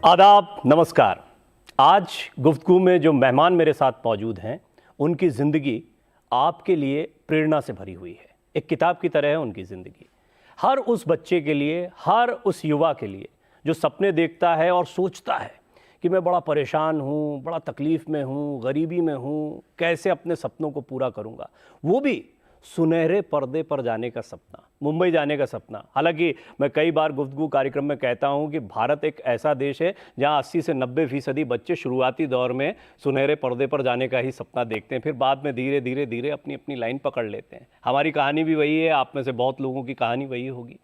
आदाब, नमस्कार। आज गुफ्तगू में जो मेहमान मेरे साथ मौजूद हैं, उनकी ज़िंदगी आपके लिए प्रेरणा से भरी हुई है। एक किताब की तरह है उनकी ज़िंदगी। हर उस बच्चे के लिए, हर उस युवा के लिए जो सपने देखता है और सोचता है कि मैं बड़ा परेशान हूँ, बड़ा तकलीफ़ में हूँ, गरीबी में हूँ, कैसे अपने सपनों को पूरा करूँगा। वो भी सुनहरे पर्दे पर जाने का सपना, मुंबई जाने का सपना। हालांकि मैं कई बार गुफ्तगू कार्यक्रम में कहता हूं कि भारत एक ऐसा देश है जहां 80 से 90% बच्चे शुरुआती दौर में सुनहरे पर्दे पर जाने का ही सपना देखते हैं, फिर बाद में धीरे धीरे धीरे अपनी अपनी लाइन पकड़ लेते हैं। हमारी कहानी भी वही है, आप में से बहुत लोगों की कहानी वही होगी।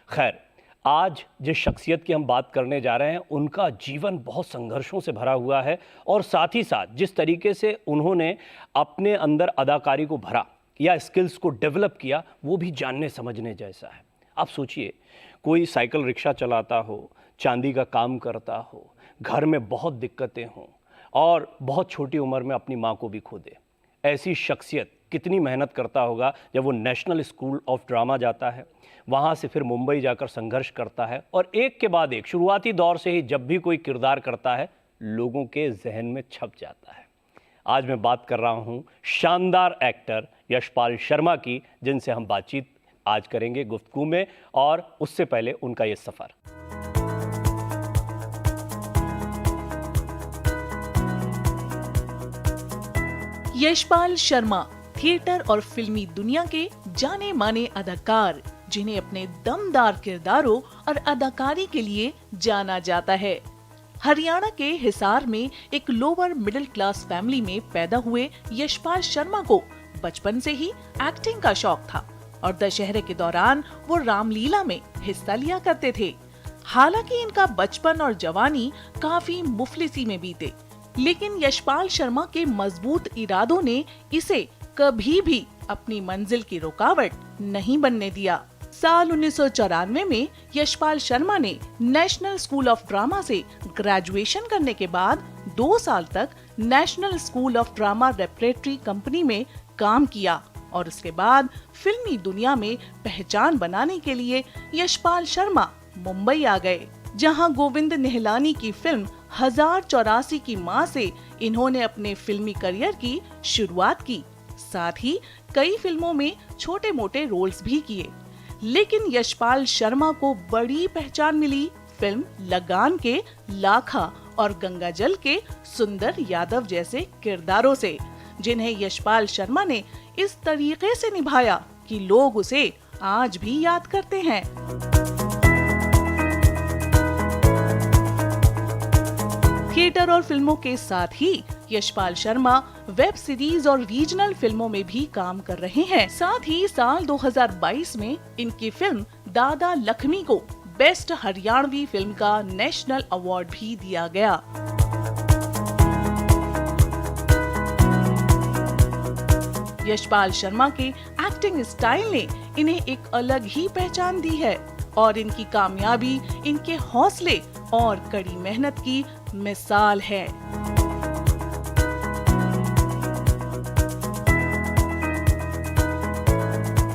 खैर, आज जिस शख्सियत की हम बात करने जा रहे हैं, उनका जीवन बहुत संघर्षों से भरा हुआ है और साथ ही साथ जिस तरीके से उन्होंने अपने अंदर अदाकारी को भरा या स्किल्स को डेवलप किया, वो भी जानने समझने जैसा है। आप सोचिए, कोई साइकिल रिक्शा चलाता हो, चांदी का काम करता हो, घर में बहुत दिक्कतें हों और बहुत छोटी उम्र में अपनी माँ को भी खो दे। ऐसी शख्सियत कितनी मेहनत करता होगा जब वो नेशनल स्कूल ऑफ ड्रामा जाता है, वहाँ से फिर मुंबई जाकर संघर्ष करता है और एक के बाद एक शुरुआती दौर से ही जब भी कोई किरदार करता है, लोगों के जहन में छप जाता है। आज मैं बात कर रहा हूं शानदार एक्टर यशपाल शर्मा की, जिनसे हम बातचीत आज करेंगे गुफ्तगू में, और उससे पहले उनका ये सफ़र। यशपाल शर्मा थिएटर और फिल्मी दुनिया के जाने माने अदाकार, जिन्हें अपने दमदार किरदारों और अदाकारी के लिए जाना जाता है। हरियाणा के हिसार में एक लोअर मिडिल क्लास फैमिली में पैदा हुए यशपाल शर्मा को बचपन से ही एक्टिंग का शौक था और दशहरे के दौरान वो रामलीला में हिस्सा लिया करते थे। हालांकि इनका बचपन और जवानी काफी मुफलिसी में बीते, लेकिन यशपाल शर्मा के मजबूत इरादों ने इसे कभी भी अपनी मंजिल की रुकावट नहीं बनने दिया। साल 1994 में यशपाल शर्मा ने नेशनल स्कूल ऑफ ड्रामा से ग्रेजुएशन करने के बाद 2 साल तक National School of Drama repertory company में काम किया और उसके बाद फिल्मी दुनिया में पहचान बनाने के लिए यशपाल शर्मा मुंबई आ गए, जहां गोविंद निहलानी की फिल्म 1084 की मां से इन्होंने अपने फिल्मी करियर की शुरुआत की। साथ ही कई फिल्मों में छोटे मोटे रोल्स भी किए, लेकिन यशपाल शर्मा को बड़ी पहचान मिली फिल्म लगान के लाखा और गंगाजल के सुंदर यादव जैसे किरदारों से, जिन्हें यशपाल शर्मा ने इस तरीके से निभाया कि लोग उसे आज भी याद करते हैं। थिएटर और फिल्मों के साथ ही यशपाल शर्मा वेब सीरीज और रीजनल फिल्मों में भी काम कर रहे हैं। साथ ही साल 2022 में इनकी फिल्म दादा लक्ष्मी को बेस्ट हरियाणवी फिल्म का नेशनल अवार्ड भी दिया गया। यशपाल शर्मा के एक्टिंग स्टाइल ने इन्हें एक अलग ही पहचान दी है और इनकी कामयाबी इनके हौसले और कड़ी मेहनत की मिसाल है।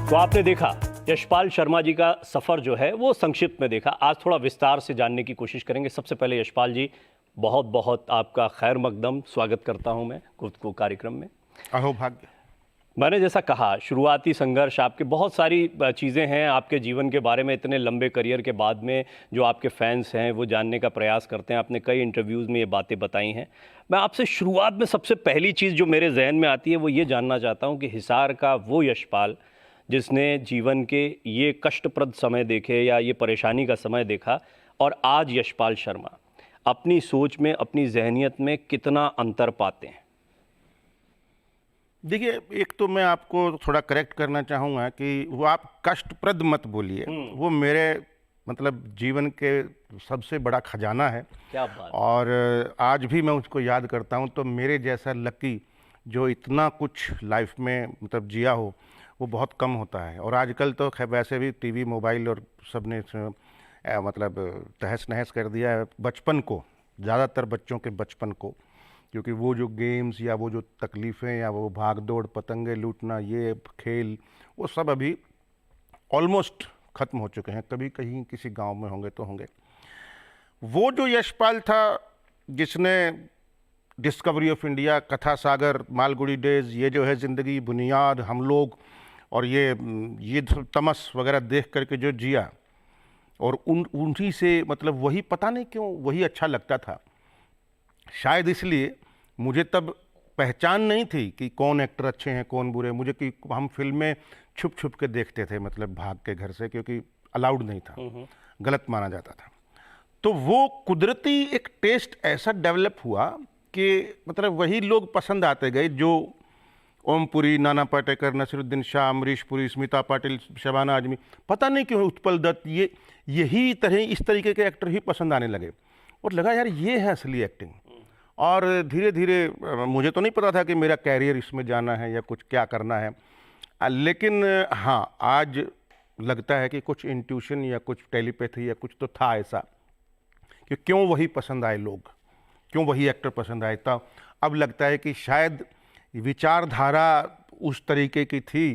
तो आपने देखा यशपाल शर्मा जी का सफ़र जो है वो संक्षिप्त में देखा। आज थोड़ा विस्तार से जानने की कोशिश करेंगे। सबसे पहले यशपाल जी, बहुत बहुत आपका खैर मकदम स्वागत करता हूं मैं गुफ्तगू कार्यक्रम में। अहो भाग्य। मैंने जैसा कहा, शुरुआती संघर्ष, आपके बहुत सारी चीज़ें हैं आपके जीवन के बारे में। इतने लंबे करियर के बाद में जो आपके फैंस हैं वो जानने का प्रयास करते हैं। आपने कई इंटरव्यूज़ में ये बातें बताई हैं। मैं आपसे शुरुआत में सबसे पहली चीज़ जो मेरे जहन में आती है वो ये जानना चाहता हूँ कि हिसार का वो यशपाल जिसने जीवन के ये कष्टप्रद समय देखे या ये परेशानी का समय देखा, और आज यशपाल शर्मा अपनी सोच में, अपनी जहनियत में कितना अंतर पाते हैं? देखिए, एक तो मैं आपको थोड़ा करेक्ट करना चाहूँगा कि वो आप कष्टप्रद मत बोलिए। वो मेरे मतलब जीवन के सबसे बड़ा खजाना है। क्या बात। और आज भी मैं उसको याद करता हूँ। तो मेरे जैसा लकी जो इतना कुछ लाइफ में मतलब जिया हो, वो बहुत कम होता है। और आजकल तो खैर वैसे भी टीवी, मोबाइल और सब ने मतलब तहस नहस कर दिया है बचपन को, ज़्यादातर बच्चों के बचपन को, क्योंकि वो जो गेम्स या वो जो तकलीफ़ें या वो भाग दौड़, पतंगे लूटना, ये खेल, वो सब अभी ऑलमोस्ट ख़त्म हो चुके हैं। कभी कहीं किसी गांव में होंगे तो होंगे। वो जो यशपाल था जिसने डिस्कवरी ऑफ इंडिया, कथा सागर, मालगुडी डेज, ये जो है ज़िंदगी, बुनियाद, हम लोग और ये तमस वगैरह देख करके जो जिया, और उन्हीं से मतलब वही पता नहीं क्यों वही अच्छा लगता था। शायद इसलिए मुझे तब पहचान नहीं थी कि कौन एक्टर अच्छे हैं कौन बुरे। मुझे कि हम फिल्में छुप छुप के देखते थे, मतलब भाग के घर से, क्योंकि अलाउड नहीं था, गलत माना जाता था। तो वो कुदरती एक टेस्ट ऐसा डेवलप हुआ कि मतलब वही लोग पसंद आते गए जो ओम पुरी, नाना पाटेकर, नसीरुद्दीन शाह, अमरीश पुरी, स्मिता पाटिल, शबाना आजमी, पता नहीं क्यों उत्पल दत्त, यही तरह इस तरीके के एक्टर ही पसंद आने लगे। और लगा यार ये है असली एक्टिंग। और धीरे धीरे मुझे तो नहीं पता था कि मेरा कैरियर इसमें जाना है या कुछ क्या करना है, लेकिन हाँ आज लगता है कि कुछ इंट्यूशन या कुछ टेलीपैथी या कुछ तो था ऐसा कि क्यों वही पसंद आए लोग, क्यों वही एक्टर पसंद आए। तो अब लगता है कि शायद विचारधारा उस तरीके की थी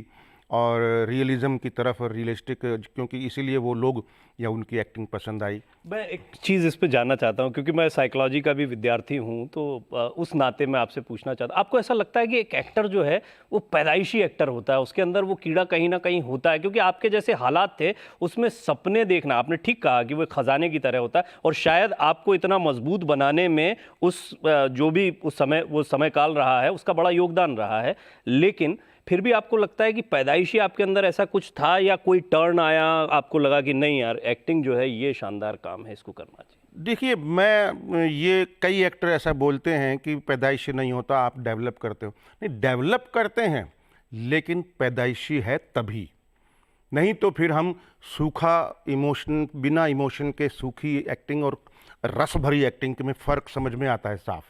और रियलिज्म की तरफ और रियलिस्टिक, क्योंकि इसीलिए वो लोग या उनकी एक्टिंग पसंद आई। मैं एक चीज़ इस पे जानना चाहता हूँ, क्योंकि मैं साइकोलॉजी का भी विद्यार्थी हूँ, तो उस नाते मैं आपसे पूछना चाहता हूँ, आपको ऐसा लगता है कि एक एक्टर जो है वो पैदाइशी एक्टर होता है, उसके अंदर वो कीड़ा कहीं ना कहीं होता है? क्योंकि आपके जैसे हालात थे उसमें सपने देखना, आपने ठीक कहा कि वो खजाने की तरह होता है, और शायद आपको इतना मजबूत बनाने में उस जो भी उस समय वो समय काल रहा है उसका बड़ा योगदान रहा है। लेकिन फिर भी आपको लगता है कि पैदाइशी आपके अंदर ऐसा कुछ था, या कोई टर्न आया, आपको लगा कि नहीं यार एक्टिंग जो है ये शानदार काम है, इसको करना चाहिए? देखिए, ये कई एक्टर ऐसा बोलते हैं कि पैदाइशी नहीं होता, आप डेवलप करते हो। नहीं, डेवलप करते हैं, लेकिन पैदाइशी है तभी, नहीं तो फिर हम सूखा इमोशन, बिना इमोशन के सूखी एक्टिंग और रस भरी एक्टिंग में फ़र्क समझ में आता है साफ।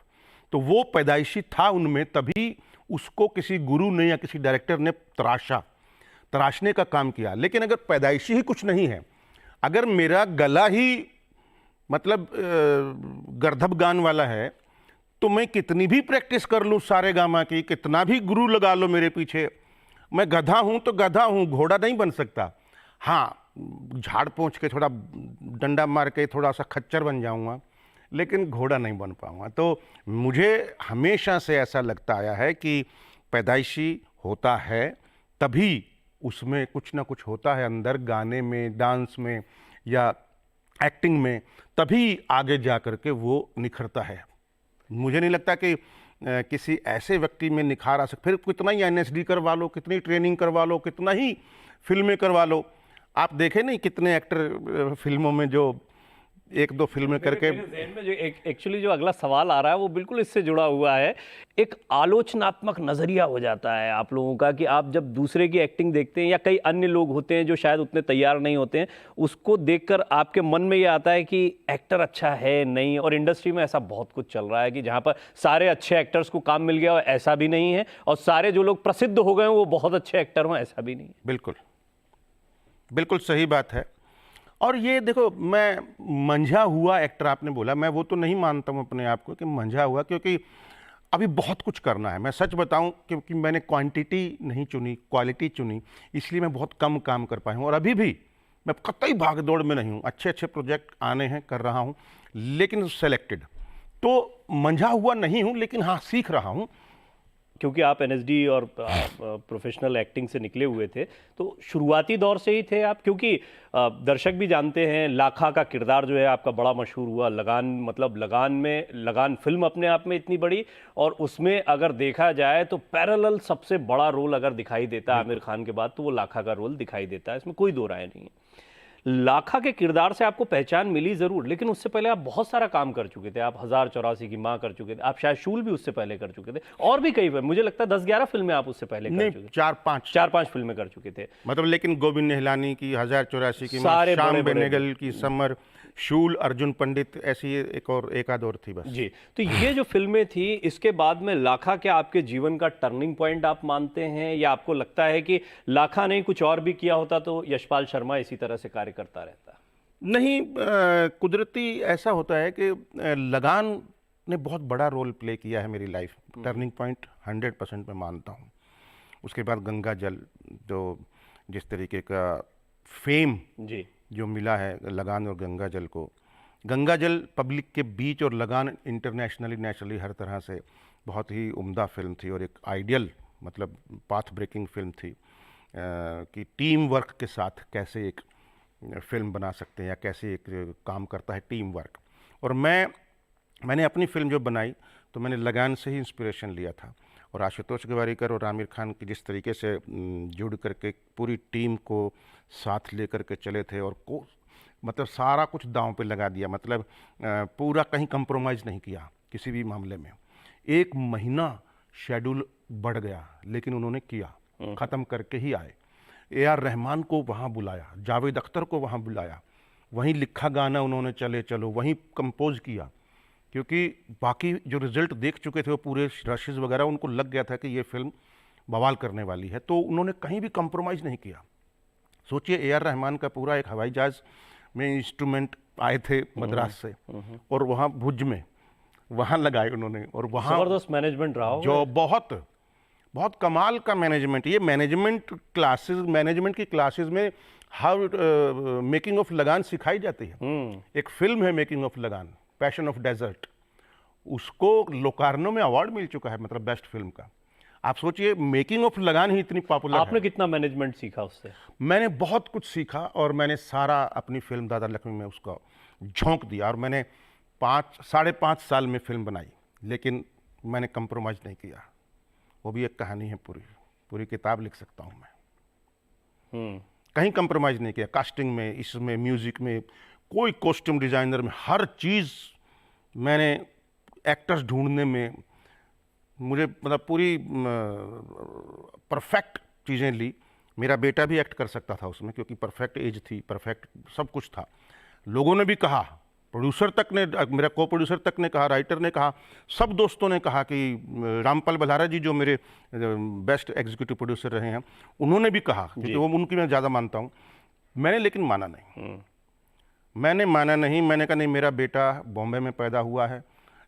तो वो पैदाइशी था उनमें, तभी उसको किसी गुरु ने या किसी डायरेक्टर ने तराशने का काम किया। लेकिन अगर पैदाइशी ही कुछ नहीं है, अगर मेरा गला ही मतलब गर्दभ गान वाला है, तो मैं कितनी भी प्रैक्टिस कर लूँ सारे गामा की, कितना भी गुरु लगा लो मेरे पीछे, मैं गधा हूँ तो गधा हूँ, घोड़ा नहीं बन सकता। हाँ, झाड़ पोंछ के थोड़ा डंडा मार के थोड़ा सा खच्चर बन जाऊँगा, लेकिन घोड़ा नहीं बन पाऊँगा। तो मुझे हमेशा से ऐसा लगता आया है कि पैदाइशी होता है, तभी उसमें कुछ ना कुछ होता है अंदर, गाने में, डांस में या एक्टिंग में, तभी आगे जा कर के वो निखरता है। मुझे नहीं लगता कि किसी ऐसे व्यक्ति में निखार आ सकता। फिर कितना ही एनएसडी करवा लो, कितनी ट्रेनिंग करवा लो, कितना ही फिल्में करवा लो, आप देखें नहीं कितने एक्टर फिल्मों में जो एक दो फिल्में करके। मेरे ज़हन में जो एक्चुअली जो अगला सवाल आ रहा है वो बिल्कुल इससे जुड़ा हुआ है। एक आलोचनात्मक नज़रिया हो जाता है आप लोगों का कि आप जब दूसरे की एक्टिंग देखते हैं, या कई अन्य लोग होते हैं जो शायद उतने तैयार नहीं होते हैं, उसको देखकर आपके मन में ये आता है कि एक्टर अच्छा है नहीं। और इंडस्ट्री में ऐसा बहुत कुछ चल रहा है कि जहाँ पर सारे अच्छे एक्टर्स को काम मिल गया हो, ऐसा भी नहीं है, और सारे जो लोग प्रसिद्ध हो गए वो बहुत अच्छे एक्टर हों, ऐसा भी नहीं है। बिल्कुल बिल्कुल सही बात है। और ये देखो, मैं मंझा हुआ एक्टर आपने बोला, मैं वो तो नहीं मानता हूँ अपने आप को कि मंझा हुआ, क्योंकि अभी बहुत कुछ करना है। मैं सच बताऊं, क्योंकि मैंने क्वांटिटी नहीं चुनी, क्वालिटी चुनी, इसलिए मैं बहुत कम काम कर पाया हूँ। और अभी भी मैं कतई भाग दौड़ में नहीं हूँ, अच्छे अच्छे प्रोजेक्ट आने हैं, कर रहा हूँ, लेकिन सेलेक्टेड। तो मंझा हुआ नहीं हूँ, लेकिन हाँ सीख रहा हूँ। क्योंकि आप एनएसडी और प्रोफेशनल एक्टिंग से निकले हुए थे, तो शुरुआती दौर से ही थे आप, क्योंकि दर्शक भी जानते हैं लाखा का किरदार जो है आपका बड़ा मशहूर हुआ। लगान, मतलब लगान फिल्म अपने आप में इतनी बड़ी, और उसमें अगर देखा जाए तो पैरेलल सबसे बड़ा रोल अगर दिखाई देता है आमिर खान के बाद, तो वो लाखा का रोल दिखाई देता है, इसमें कोई दो राय नहीं है। लाखा के किरदार से आपको पहचान मिली जरूर, लेकिन उससे पहले आप बहुत सारा काम कर चुके थे। आप 1084 की माँ कर चुके थे, आप शायद शूल भी उससे पहले कर चुके थे, और भी कई, मुझे लगता है 10-11 फिल्में आप उससे पहले कर चुके थे। 4-5 फिल्में कर चुके थे, मतलब। लेकिन गोविंद निहलानी की 1084 की, सारे श्याम बेनेगल की समर, शूल, अर्जुन पंडित, ऐसी एक आध और थी बस। जी, तो ये जो फिल्में थी, इसके बाद में लाखा क्या आपके जीवन का टर्निंग पॉइंट आप मानते हैं, या आपको लगता है कि लाखा नहीं कुछ और भी किया होता तो यशपाल शर्मा इसी तरह से कार्य करता रहता? नहीं, कुदरती ऐसा होता है कि लगान ने बहुत बड़ा रोल प्ले किया है मेरी लाइफ, टर्निंग पॉइंट 100% मैं मानता हूँ। उसके बाद गंगा जल, जो जिस तरीके का फेम जी जो मिला है लगान और गंगा जल को, गंगा जल पब्लिक के बीच और लगान इंटरनेशनली नेशनली हर तरह से बहुत ही उम्दा फिल्म थी और एक आइडियल मतलब पाथ ब्रेकिंग फिल्म थी कि टीम वर्क के साथ कैसे एक फिल्म बना सकते हैं या कैसे एक काम करता है टीम वर्क। और मैंने अपनी फिल्म जो बनाई तो मैंने लगान से ही इंस्पिरेशन लिया था और आशुतोष गोवारिकर और आमिर खान की जिस तरीके से जुड़ करके पूरी टीम को साथ लेकर के चले थे और मतलब सारा कुछ दांव पे लगा दिया, मतलब पूरा कहीं कंप्रोमाइज़ नहीं किया किसी भी मामले में। 1 महीना शेड्यूल बढ़ गया लेकिन उन्होंने किया, ख़त्म करके ही आए। AR रहमान को वहाँ बुलाया, जावेद अख्तर को वहाँ बुलाया, वहीं लिखा गाना उन्होंने चले चलो वहीं कंपोज किया, क्योंकि बाकी जो रिज़ल्ट देख चुके थे वो पूरे रशेज़ वगैरह उनको लग गया था कि ये फिल्म बवाल करने वाली है, तो उन्होंने कहीं भी कंप्रोमाइज़ नहीं किया। सोचिए AR रहमान का पूरा एक हवाई जहाज़ में इंस्ट्रूमेंट आए थे मद्रास से और वहाँ भुज में वहाँ लगाए उन्होंने और वहाँ जबरदस्त मैनेजमेंट रहा हो जो बहुत कमाल का मैनेजमेंट। ये मैनेजमेंट की क्लासेस में हाउ मेकिंग ऑफ लगान सिखाई जाती है। एक फिल्म है मेकिंग ऑफ लगान, पैशन ऑफ डेजर्ट, उसको लोकार्नो में अवार्ड मिल चुका है, मतलब बेस्ट फिल्म का। आप सोचिए मेकिंग ऑफ लगान ही इतनी पॉपुलर है। आपने कितना मैनेजमेंट सीखा उससे? मैंने बहुत कुछ सीखा और मैंने सारा अपनी फिल्म दादा लक्ष्मी में उसका झोंक दिया और मैंने 5.5 साल में फिल्म बनाई, लेकिन मैंने कंप्रोमाइज़ नहीं किया। वो भी एक कहानी है, पूरी किताब लिख सकता हूँ मैं। कहीं कंप्रोमाइज़ नहीं किया, कास्टिंग में, इसमें, म्यूज़िक में, कोई कॉस्ट्यूम डिज़ाइनर में, हर चीज़ मैंने एक्टर्स ढूंढने में मुझे मतलब पूरी परफेक्ट चीज़ें ली। मेरा बेटा भी एक्ट कर सकता था उसमें क्योंकि परफेक्ट एज थी, परफेक्ट सब कुछ था। लोगों ने भी कहा, प्रोड्यूसर तक ने, मेरा को प्रोड्यूसर तक ने कहा, राइटर ने कहा, सब दोस्तों ने कहा कि रामपाल बल्हारा जी जो मेरे बेस्ट एग्जीक्यूटिव प्रोड्यूसर रहे हैं, उन्होंने भी कहा, क्योंकि वो उनकी मैं ज़्यादा मानता हूँ। मैंने लेकिन माना नहीं, मैंने कहा नहीं, मेरा बेटा बॉम्बे में पैदा हुआ है,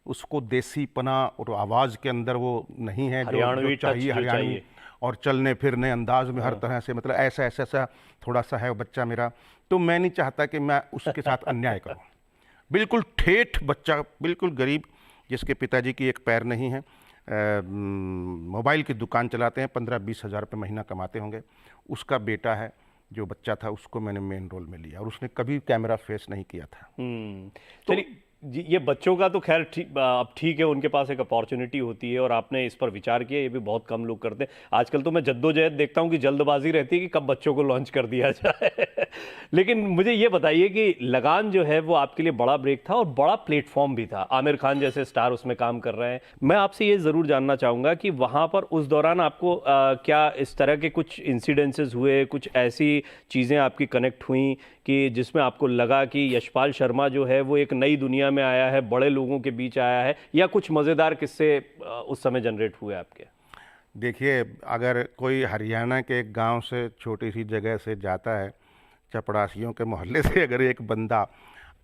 उसको देसीपना और आवाज़ के अंदर वो नहीं है जो चाहिए, हरियाणवी, और चलने फिरने अंदाज में हर तरह से, मतलब ऐसा थोड़ा सा है बच्चा मेरा, तो मैं नहीं चाहता कि मैं उसके साथ अन्याय करूं। बिल्कुल ठेठ बच्चा, बिल्कुल गरीब, जिसके पिताजी की एक पैर नहीं है, मोबाइल की दुकान चलाते हैं, 15-20 हज़ार रुपये महीना कमाते होंगे, उसका बेटा है जो बच्चा था, उसको मैंने मेन रोल में लिया और उसने कभी कैमरा फेस नहीं किया था। तो ये बच्चों का तो खैर अब ठीक है, उनके पास एक अपॉर्चुनिटी होती है और आपने इस पर विचार किया, ये भी बहुत कम लोग करते हैं। आजकल तो मैं जद्दोजहद देखता हूँ कि जल्दबाजी रहती है कि कब बच्चों को लॉन्च कर दिया जाए। लेकिन मुझे ये बताइए कि लगान जो है वो आपके लिए बड़ा ब्रेक था और बड़ा प्लेटफॉर्म भी था, आमिर खान जैसे स्टार उसमें काम कर रहे हैं। मैं आपसे ये ज़रूर जानना चाहूँगा कि वहाँ पर उस दौरान आपको क्या इस तरह के कुछ इंसिडेंसेस हुए, कुछ ऐसी चीज़ें आपकी कनेक्ट हुई कि जिसमें आपको लगा कि यशपाल शर्मा जो है वो एक नई दुनिया में आया है, बड़े लोगों के बीच आया है, या कुछ मज़ेदार किस्से उस समय जनरेट हुए आपके? देखिए, अगर कोई हरियाणा के एक गांव से, छोटी सी जगह से जाता है, चपड़ासियों के मोहल्ले से, अगर एक बंदा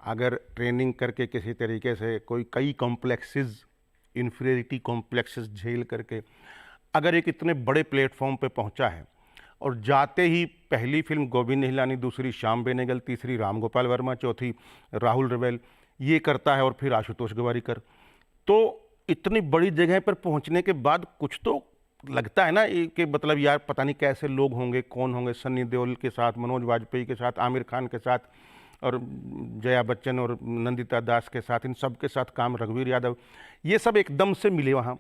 अगर ट्रेनिंग करके किसी तरीके से कोई कई कॉम्प्लेक्सेस, इन्फीरियरिटी कॉम्प्लेक्सेस झेल करके अगर एक इतने बड़े प्लेटफॉर्म पे पहुंचा है, और जाते ही पहली फिल्म गोविंद निहलानी, दूसरी श्याम बेनेगल, तीसरी राम गोपाल वर्मा, चौथी राहुल रवेल, ये करता है, और फिर आशुतोष गोवारिकर, तो इतनी बड़ी जगह पर पहुंचने के बाद कुछ तो लगता है ना कि मतलब यार पता नहीं कैसे लोग होंगे, कौन होंगे। सन्नी देओल के साथ, मनोज वाजपेयी के साथ, आमिर खान के साथ, और जया बच्चन और नंदिता दास के साथ, इन सब के साथ काम, रघुवीर यादव, ये सब एकदम से मिले वहाँ।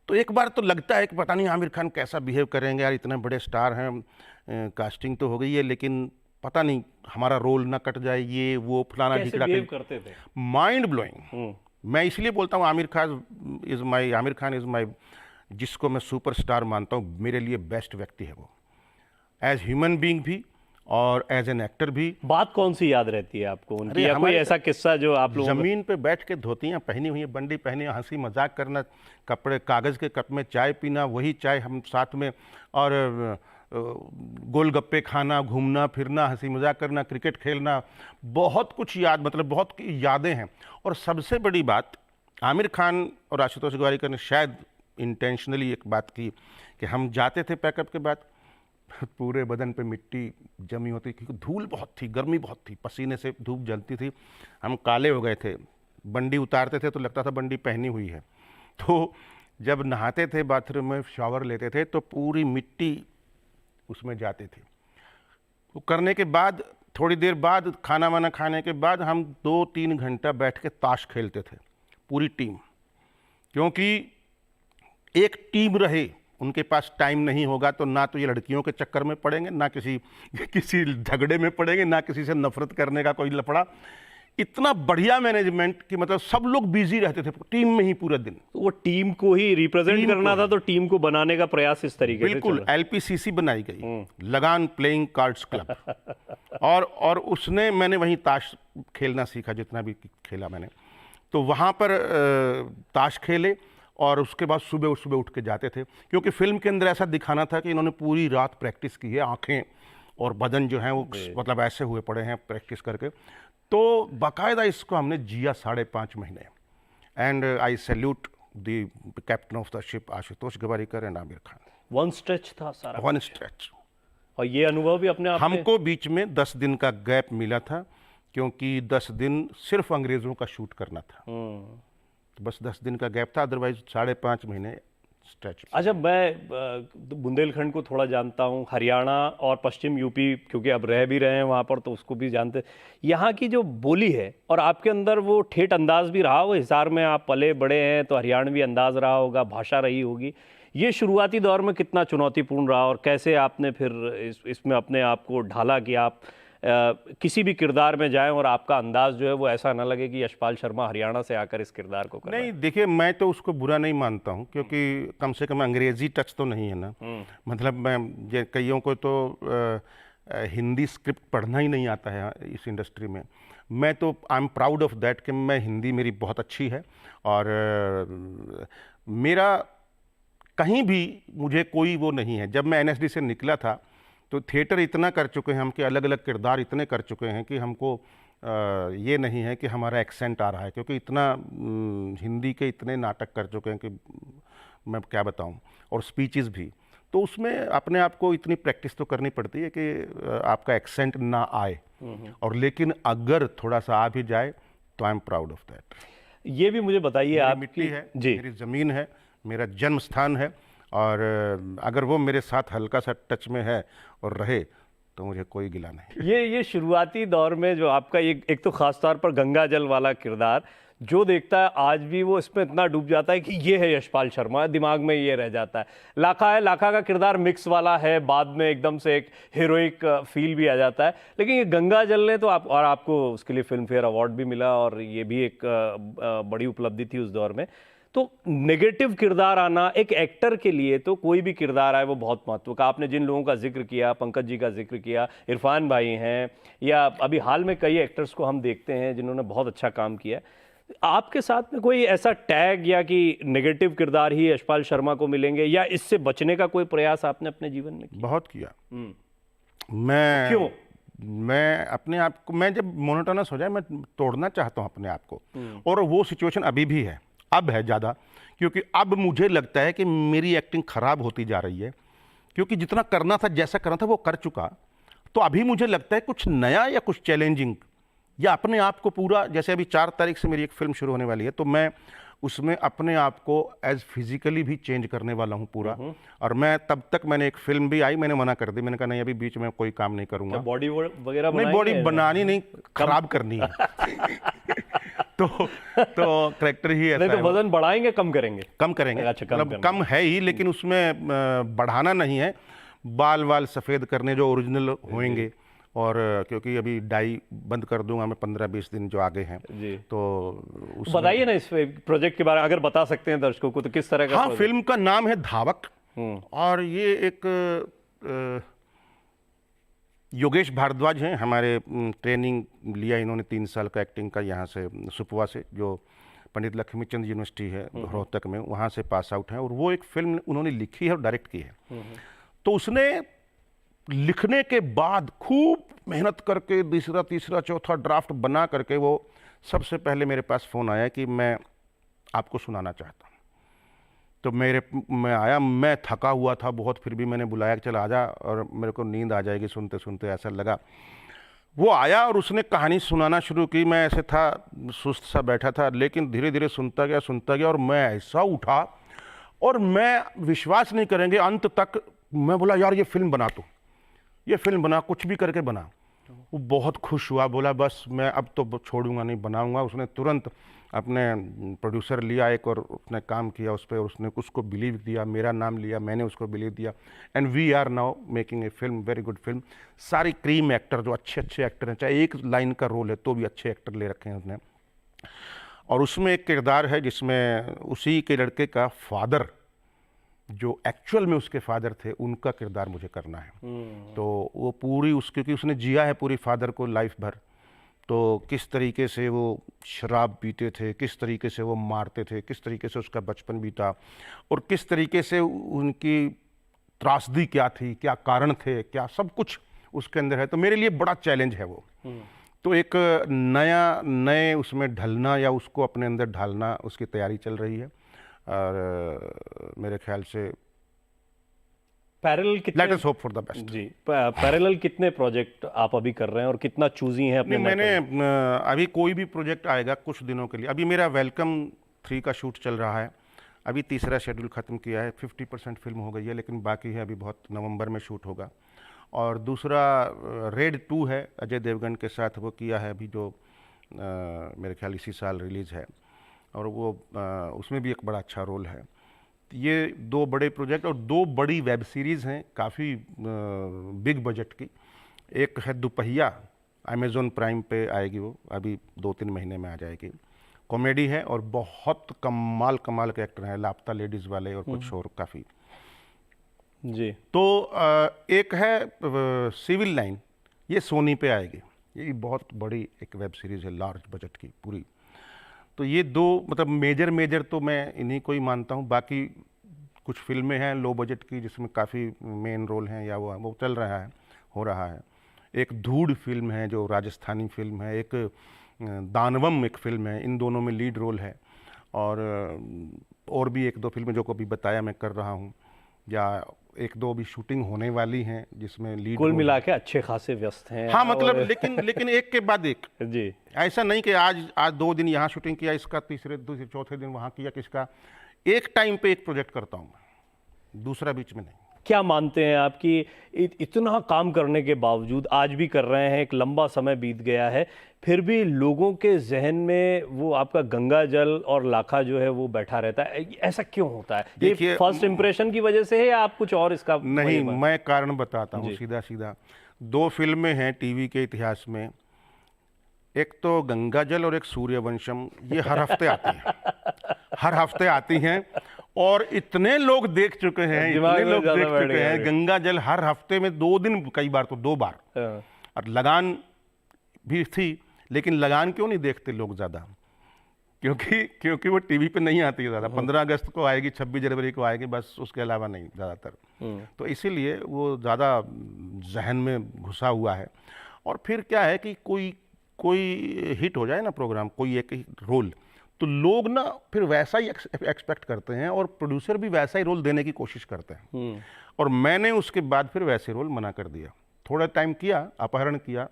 तो एक बार तो लगता है कि पता नहीं आमिर खान कैसा बिहेव करेंगे यार, इतने बड़े स्टार हैं, कास्टिंग तो हो गई है, लेकिन पता नहीं हमारा रोल ना कट जाए, ये वो फलाना ढिकड़ा करते थे। Mind blowing. मैं इसलिए बोलता हूँ आमिर खान इज़ माई, जिसको मैं सुपरस्टार मानता हूँ, मेरे लिए बेस्ट व्यक्ति है वो, एज ह्यूमन बीइंग भी और एज एन एक्टर भी। बात कौन सी याद रहती है आपको उनकी, या कोई ऐसा किस्सा जो आप लोग? जमीन पे बैठ के धोतियाँ पहनी हुई है, बंडी पहनी, हंसी मजाक करना, कपड़े कागज़ के कप में चाय पीना, वही चाय हम साथ में, और गोलगप्पे खाना, घूमना फिरना, हंसी मजाक करना, क्रिकेट खेलना, बहुत कुछ याद, मतलब बहुत यादें हैं। और सबसे बड़ी बात, आमिर खान और आशुतोष गोवारिकर ने शायद इंटेंशनली एक बात की कि हम जाते थे पैकअप के बाद, पूरे बदन पे मिट्टी जमी होती, क्योंकि धूल बहुत थी, गर्मी बहुत थी, पसीने से धूप जलती थी, हम काले हो गए थे। बंडी उतारते थे तो लगता था बंडी पहनी हुई है। तो जब नहाते थे बाथरूम में, शॉवर लेते थे, तो पूरी मिट्टी उसमें जाती थी। तो करने के बाद थोड़ी देर बाद, खाना वाना खाने के बाद, हम 2-3 घंटा बैठ के ताश खेलते थे पूरी टीम, क्योंकि एक टीम रहे, उनके पास टाइम नहीं होगा तो ना तो ये लड़कियों के चक्कर में पड़ेंगे, ना किसी झगड़े में पड़ेंगे, ना किसी से नफरत करने का कोई लफड़ा। इतना बढ़िया मैनेजमेंट कि मतलब सब लोग बिजी रहते थे टीम में ही पूरा दिन। तो वो टीम को ही रिप्रेजेंट करना था, तो टीम को बनाने का प्रयास इस तरीके से बिल्कुल LPCC बनाई गई, लगान प्लेइंग कार्ड्स क्लब। और उसने, मैंने वहीं ताश खेलना सीखा, जितना भी खेला मैंने। तो वहाँ पर ताश खेले, और उसके बाद सुबह सुबह उठ के जाते थे, क्योंकि फिल्म के अंदर ऐसा दिखाना था कि इन्होंने पूरी रात प्रैक्टिस की है, आंखें और बदन जो है वो मतलब ऐसे हुए पड़े हैं प्रैक्टिस करके। तो बाकायदा इसको हमने जिया 5.5 महीने। And I salute the captain of the ship Ashutosh Gowariker and Aamir Khan. One stretch था सारा, वन स्ट्रेच। और ये अनुभव भी अपने आप में हमको बीच में 10 दिन का गैप मिला था, क्योंकि 10 दिन सिर्फ अंग्रेज़ों का शूट करना था। तो बस 10 दिन का गैप था, अदरवाइज 5.5 महीने स्ट्रेच। अच्छा, मैं बुंदेलखंड को थोड़ा जानता हूँ, हरियाणा और पश्चिम यूपी, क्योंकि अब रह भी रहे हैं वहाँ पर, तो उसको भी जानते। यहाँ की जो बोली है, और आपके अंदर वो ठेठ अंदाज भी रहा हो, हिसार में आप पले बड़े हैं तो हरियाणवी अंदाज रहा होगा, भाषा रही होगी। ये शुरुआती दौर में कितना चुनौतीपूर्ण रहा, और कैसे आपने फिर इसमें अपने आप को ढाला कि आप किसी भी किरदार में जाएं और आपका अंदाज जो है वो ऐसा ना लगे कि यशपाल शर्मा हरियाणा से आकर इस किरदार को कर रहा है? नहीं, देखिए, मैं तो उसको बुरा नहीं मानता हूँ, क्योंकि कम से कम अंग्रेजी टच तो नहीं है ना। मतलब मैं कईयों को तो हिंदी स्क्रिप्ट पढ़ना ही नहीं आता है इस इंडस्ट्री में। मैं तो I am proud of that कि मैं, हिंदी मेरी बहुत अच्छी है, और मेरा कहीं भी मुझे कोई वो नहीं है। जब मैं NSD से निकला था तो थिएटर इतना कर चुके हैं हम, कि अलग अलग किरदार इतने कर चुके हैं कि हमको ये नहीं है कि हमारा एक्सेंट आ रहा है, क्योंकि इतना हिंदी के इतने नाटक कर चुके हैं कि मैं क्या बताऊं, और स्पीचेस भी। तो उसमें अपने आप को इतनी प्रैक्टिस तो करनी पड़ती है कि आपका एक्सेंट ना आए, और लेकिन अगर थोड़ा सा आ भी जाए तो I am proud of that. ये भी मुझे बताइए, आप मिट्टी है जी, मेरी ज़मीन है, मेरा जन्म स्थान है, और अगर वो मेरे साथ हल्का सा टच में है और रहे तो मुझे कोई गिला नहीं। ये शुरुआती दौर में जो आपका एक तो खास तौर पर गंगा जल वाला किरदार, जो देखता है आज भी वो इसमें इतना डूब जाता है कि ये है यशपाल शर्मा, दिमाग में ये रह जाता है। लाखा है, लाखा का किरदार मिक्स वाला है, बाद में एकदम से एक हीरोइक फील भी आ जाता है। लेकिन ये गंगा जल ने तो आपको उसके लिए फिल्म फेयर अवार्ड भी मिला, और ये भी एक बड़ी उपलब्धि थी उस दौर में। तो नेगेटिव किरदार आना एक एक्टर के लिए, तो कोई भी किरदार आए वो बहुत महत्व का। आपने जिन लोगों का जिक्र किया, पंकज जी का जिक्र किया, इरफान भाई हैं, या अभी हाल में कई एक्टर्स को हम देखते हैं जिन्होंने बहुत अच्छा काम किया। आपके साथ में कोई ऐसा टैग या कि नेगेटिव किरदार ही यशपाल शर्मा को मिलेंगे, या इससे बचने का कोई प्रयास आपने अपने जीवन में किया? बहुत किया। मैं क्यों? मैं अपने आप को, मैं जब मोनोटोनस हो जाए, मैं तोड़ना चाहता हूँ अपने आप को, और वो सिचुएशन अभी भी है, अब है ज़्यादा, क्योंकि अब मुझे लगता है कि मेरी एक्टिंग खराब होती जा रही है, क्योंकि जितना करना था, जैसा करना था वो कर चुका। तो अभी मुझे लगता है कुछ नया या कुछ चैलेंजिंग, या अपने आप को पूरा, जैसे अभी 4 तारीख से मेरी एक फिल्म शुरू होने वाली है, तो मैं उसमें अपने आप को एज फिजिकली भी चेंज करने वाला हूँ पूरा। और मैं तब तक, मैंने एक फिल्म भी आई, मैंने मना कर दी, मैंने कहा नहीं, अभी बीच में कोई काम नहीं करूँगा। बॉडी वगैरह नहीं, बॉडी बनानी नहीं, खराब करनी है। तो करेक्टर ही ऐसा नहीं, तो है। वजन बढ़ाएंगे, कम करेंगे? कम करेंगे। अच्छा, मतलब कम है ही, लेकिन उसमें बढ़ाना नहीं है। बाल सफ़ेद करने जो ओरिजिनल होंगे, और क्योंकि अभी डाई बंद कर दूंगा मैं 15-20 दिन जो आगे हैं जी। तो बताइए ना इस प्रोजेक्ट के बारे में, अगर बता सकते हैं दर्शकों को, तो किस तरह का? हाँ, फिल्म का नाम है धावक, और ये एक योगेश भारद्वाज हैं, हमारे ट्रेनिंग लिया इन्होंने 3 साल का एक्टिंग का, यहाँ से सुपवा से, जो पंडित लक्ष्मीचंद यूनिवर्सिटी है रोहतक में, वहाँ से पास आउट हैं। और वो एक फिल्म उन्होंने लिखी है और डायरेक्ट की है। तो उसने लिखने के बाद खूब मेहनत करके दूसरा, तीसरा, चौथा ड्राफ्ट बना करके, वो सबसे पहले मेरे पास फ़ोन आया कि मैं आपको सुनाना चाहता हूँ। तो मैं आया, मैं थका हुआ था बहुत, फिर भी मैंने बुलाया कि चल आजा, और मेरे को नींद आ जाएगी सुनते सुनते ऐसा लगा। वो आया और उसने कहानी सुनाना शुरू की। मैं ऐसे था, सुस्त सा बैठा था, लेकिन धीरे धीरे सुनता गया, और मैं ऐसा उठा, और मैं विश्वास नहीं करेंगे, अंत तक मैं बोला यार ये फिल्म बना, तू ये फिल्म बना, कुछ भी करके बना। वो बहुत खुश हुआ, बोला बस मैं अब तो छोड़ूंगा नहीं, बनाऊंगा। उसने तुरंत अपने प्रोड्यूसर लिया एक, और उसने काम किया उस पर, और उसने उसको बिलीव दिया, मेरा नाम लिया, मैंने उसको बिलीव दिया, and we are now making a film, very good film. सारी क्रीम एक्टर, जो अच्छे अच्छे एक्टर हैं, चाहे एक लाइन का रोल है तो भी अच्छे एक्टर ले रखे हैं उसने। और उसमें एक किरदार है जिसमें उसी के लड़के का फादर, जो एक्चुअल में उसके फादर थे, उनका किरदार मुझे करना है। तो वो पूरी क्योंकि उसने जिया है पूरी फादर को लाइफ भर, तो किस तरीके से वो शराब पीते थे, किस तरीके से वो मारते थे, किस तरीके से उसका बचपन बीता, और किस तरीके से उनकी त्रासदी क्या थी, क्या कारण थे, क्या सब कुछ उसके अंदर है। तो मेरे लिए बड़ा चैलेंज है वो। तो एक नए उसमें ढलना, या उसको अपने अंदर ढालना, उसकी तैयारी चल रही है। और मेरे ख्याल से पैरेलल कितने, let us hope for the best. जी, पैरेलल कितने प्रोजेक्ट आप अभी कर रहे हैं और कितना चूजी हैं अपने? नहीं, मैंने अभी कोई भी प्रोजेक्ट आएगा कुछ दिनों के लिए। अभी मेरा वेलकम 3 का शूट चल रहा है, अभी तीसरा शेड्यूल ख़त्म किया है, 50% फिल्म हो गई है, लेकिन बाकी है अभी बहुत, नवंबर में शूट होगा। और दूसरा रेड 2 है, अजय देवगन के साथ वो किया है अभी, जो मेरे ख्याल इसी साल रिलीज़ है, और वो उसमें भी एक बड़ा अच्छा रोल है। ये 2 बड़े प्रोजेक्ट और 2 बड़ी वेब सीरीज़ हैं, काफ़ी बिग बजट की। एक है दुपहिया, अमेज़ॉन प्राइम पे आएगी, वो अभी 2-3 महीने में आ जाएगी। कॉमेडी है और बहुत कमाल के एक्टर हैं, लापता लेडीज़ वाले और कुछ और काफ़ी। जी। तो एक है सिविल लाइन, ये सोनी पे आएगी। ये बहुत बड़ी एक वेब सीरीज़ है, लार्ज बजट की पूरी। तो ये 2 मतलब मेजर तो मैं इन्हीं को ही मानता हूँ। बाकी कुछ फिल्में हैं लो बजट की, जिसमें काफ़ी मेन रोल हैं, या वो चल रहा है, हो रहा है। एक धूड़ फिल्म है जो राजस्थानी फिल्म है, एक दानवम एक फिल्म है, इन दोनों में लीड रोल है। और भी 1-2 फिल्में जो को अभी बताया मैं कर रहा हूँ, या 1-2 भी शूटिंग होने वाली हैं जिसमें लीड। कुल मिला के अच्छे खासे व्यस्त हैं। हाँ, मतलब लेकिन एक के बाद एक। जी। ऐसा नहीं कि आज 2 दिन यहाँ शूटिंग किया, इसका दूसरे चौथे दिन वहाँ किया, किसका। एक टाइम पे एक प्रोजेक्ट करता हूँ मैं, दूसरा बीच में नहीं। क्या मानते हैं आप कि इतना काम करने के बावजूद, आज भी कर रहे हैं, एक लंबा समय बीत गया है, फिर भी लोगों के जहन में वो आपका गंगा जल और लाखा जो है वो बैठा रहता है? ऐसा क्यों होता है? ये फर्स्ट इंप्रेशन की वजह से है या आप कुछ और इसका? नहीं, मैं कारण बताता हूँ सीधा। 2 फिल्में हैं टीवी के इतिहास में, एक तो गंगा जल और एक सूर्यवंशम। ये हर हफ्ते आती हैं, और इतने लोग देख चुके हैं, गंगा जल हर हफ्ते में 2 दिन, कई बार तो 2 बार। और लगान भी थी, लेकिन लगान क्यों नहीं देखते लोग ज़्यादा? क्योंकि वो टीवी पे नहीं आती है ज़्यादा। 15 अगस्त को आएगी, 26 जनवरी को आएगी, बस उसके अलावा नहीं ज़्यादातर। तो इसीलिए वो ज़्यादा जहन में घुसा हुआ है। और फिर क्या है कि कोई हिट हो जाए ना प्रोग्राम, कोई एक रोल, तो लोग ना फिर वैसा ही एक्सपेक्ट करते हैं, और प्रोड्यूसर भी वैसा ही रोल देने की कोशिश करते हैं। और मैंने उसके बाद फिर वैसे रोल मना कर दिया। थोड़ा टाइम किया, अपहरण किया,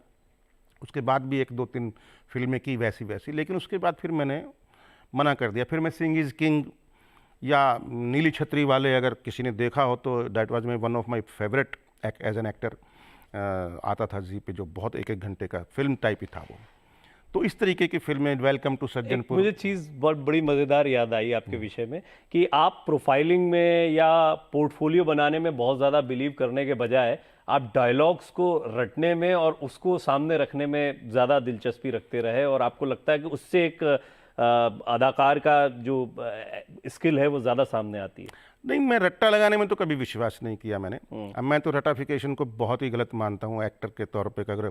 उसके बाद भी 1-2-3 फिल्में की वैसी, लेकिन उसके बाद फिर मैंने मना कर दिया। फिर मैं सिंह इज़ किंग या नीली छतरी वाले, अगर किसी ने देखा हो तो that was my one of my favourite as an actor, आता था जी पे, जो बहुत 1-1 घंटे का फिल्म टाइप ही था वो। तो इस तरीके की फिल्में, वेलकम टू सज्जनपुर। मुझे चीज़ बहुत बड़ी मज़ेदार याद आई आपके विषय में कि आप प्रोफाइलिंग में या पोर्टफोलियो बनाने में बहुत ज़्यादा बिलीव करने के बजाय आप डायलॉग्स को रटने में और उसको सामने रखने में ज़्यादा दिलचस्पी रखते रहे, और आपको लगता है कि उससे एक अदाकार का जो स्किल है वो ज़्यादा सामने आती है। नहीं, मैं रट्टा लगाने में तो कभी विश्वास नहीं किया मैंने। अब मैं तो रटाफिकेशन को बहुत ही गलत मानता हूँ एक्टर के तौर पे, अगर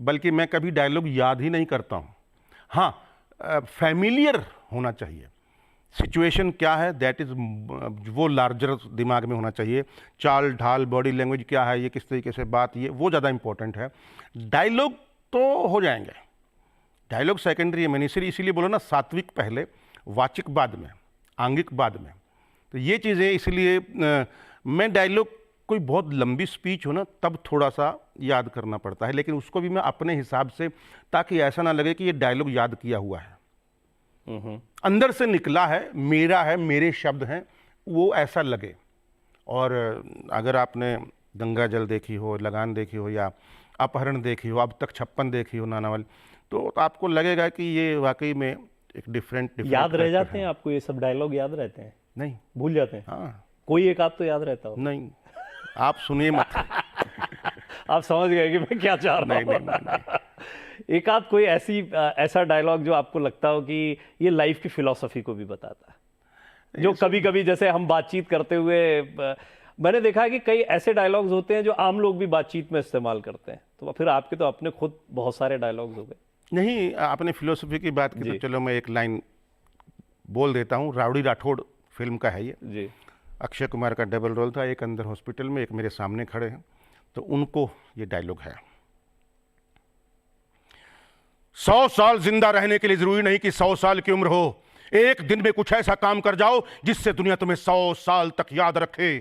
बल्कि मैं कभी डायलॉग याद ही नहीं करता हूँ। हाँ, फैमिलियर होना चाहिए, सिचुएशन क्या है दैट इज़, वो लार्जर दिमाग में होना चाहिए। चाल ढाल, बॉडी लैंग्वेज क्या है, ये किस तरीके से बात, ये वो ज़्यादा इंपॉर्टेंट है। डायलॉग तो हो जाएंगे, डायलॉग सेकेंडरी है। मैंने इसीलिए बोला ना, सात्विक पहले, वाचिक बाद में, आंगिक बाद में। तो ये चीज़ें इसलिए मैं डायलॉग कोई बहुत लंबी स्पीच हो ना तब थोड़ा सा याद करना पड़ता है, लेकिन उसको भी मैं अपने हिसाब से, ताकि ऐसा ना लगे कि ये डायलॉग याद किया हुआ है, अंदर से निकला है, मेरे शब्द हैं, वो ऐसा लगे। और अगर आपने गंगा जल देखी हो, लगान देखी हो, या अपहरण देखी हो, अब तक 56 देखी हो नानावल, तो आपको लगेगा कि ये वाकई में एक डिफरेंट याद रह जाते हैं आपको ये सब डायलॉग? याद रहते हैं? नहीं, भूल जाते हैं? हाँ, कोई एक आप तो याद रहता हो? नहीं, आप सुनिए मत। आप समझ गए कि मैं क्या चाह रहा हूँ? नहीं। एक आध कोई ऐसा डायलॉग जो आपको लगता हो कि ये लाइफ की फिलॉसफी को भी बताता है, जो कभी कभी जैसे हम बातचीत करते हुए मैंने देखा है कि कई ऐसे डायलॉग्स होते हैं जो आम लोग भी बातचीत में इस्तेमाल करते हैं, तो फिर आपके तो अपने खुद बहुत सारे डायलॉग्स हो गए। नहीं, आपने फिलोसफी की बात की तो चलो मैं एक लाइन बोल देता हूँ। राउडी राठौड़ फिल्म का है ये जी। अक्षय कुमार का डबल रोल था, एक अंदर हॉस्पिटल में, एक मेरे सामने खड़े हैं, तो उनको ये डायलॉग है। 100 साल जिंदा रहने के लिए जरूरी नहीं कि 100 साल की उम्र हो, एक दिन में कुछ ऐसा काम कर जाओ जिससे दुनिया तुम्हें 100 साल तक याद रखे।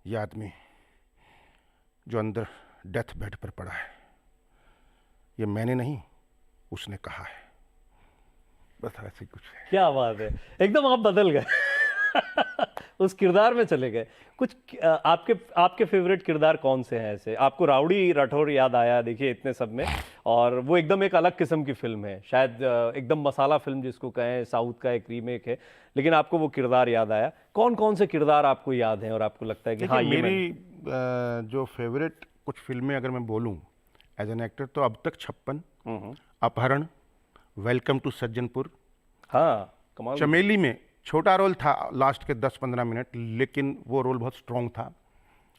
ये आदमी जो अंदर डेथ बेड पर पड़ा है, ये मैंने नहीं, उसने कहा है। बस ऐसे कुछ है। क्या बात है, एकदम आप बदल गए उस किरदार में चले गए। कुछ आपके फेवरेट किरदार कौन से हैं ऐसे? आपको राउडी राठौर याद आया, देखिए इतने सब में, और वो एकदम एक अलग किस्म की फिल्म है, शायद एकदम मसाला फिल्म जिसको कहें, साउथ का एक रीमेक है, लेकिन आपको वो किरदार याद आया। कौन कौन से किरदार आपको याद हैं और आपको लगता है कि हाँ ये मेरी जो फेवरेट कुछ फिल्में अगर मैं बोलूं एज एन एक्टर, तो अब तक 56, अपहरण, वेलकम टू सज्जनपुर, हाँ कमाल, चमेली में छोटा रोल था लास्ट के 10-15 मिनट, लेकिन वो रोल बहुत स्ट्रॉन्ग था।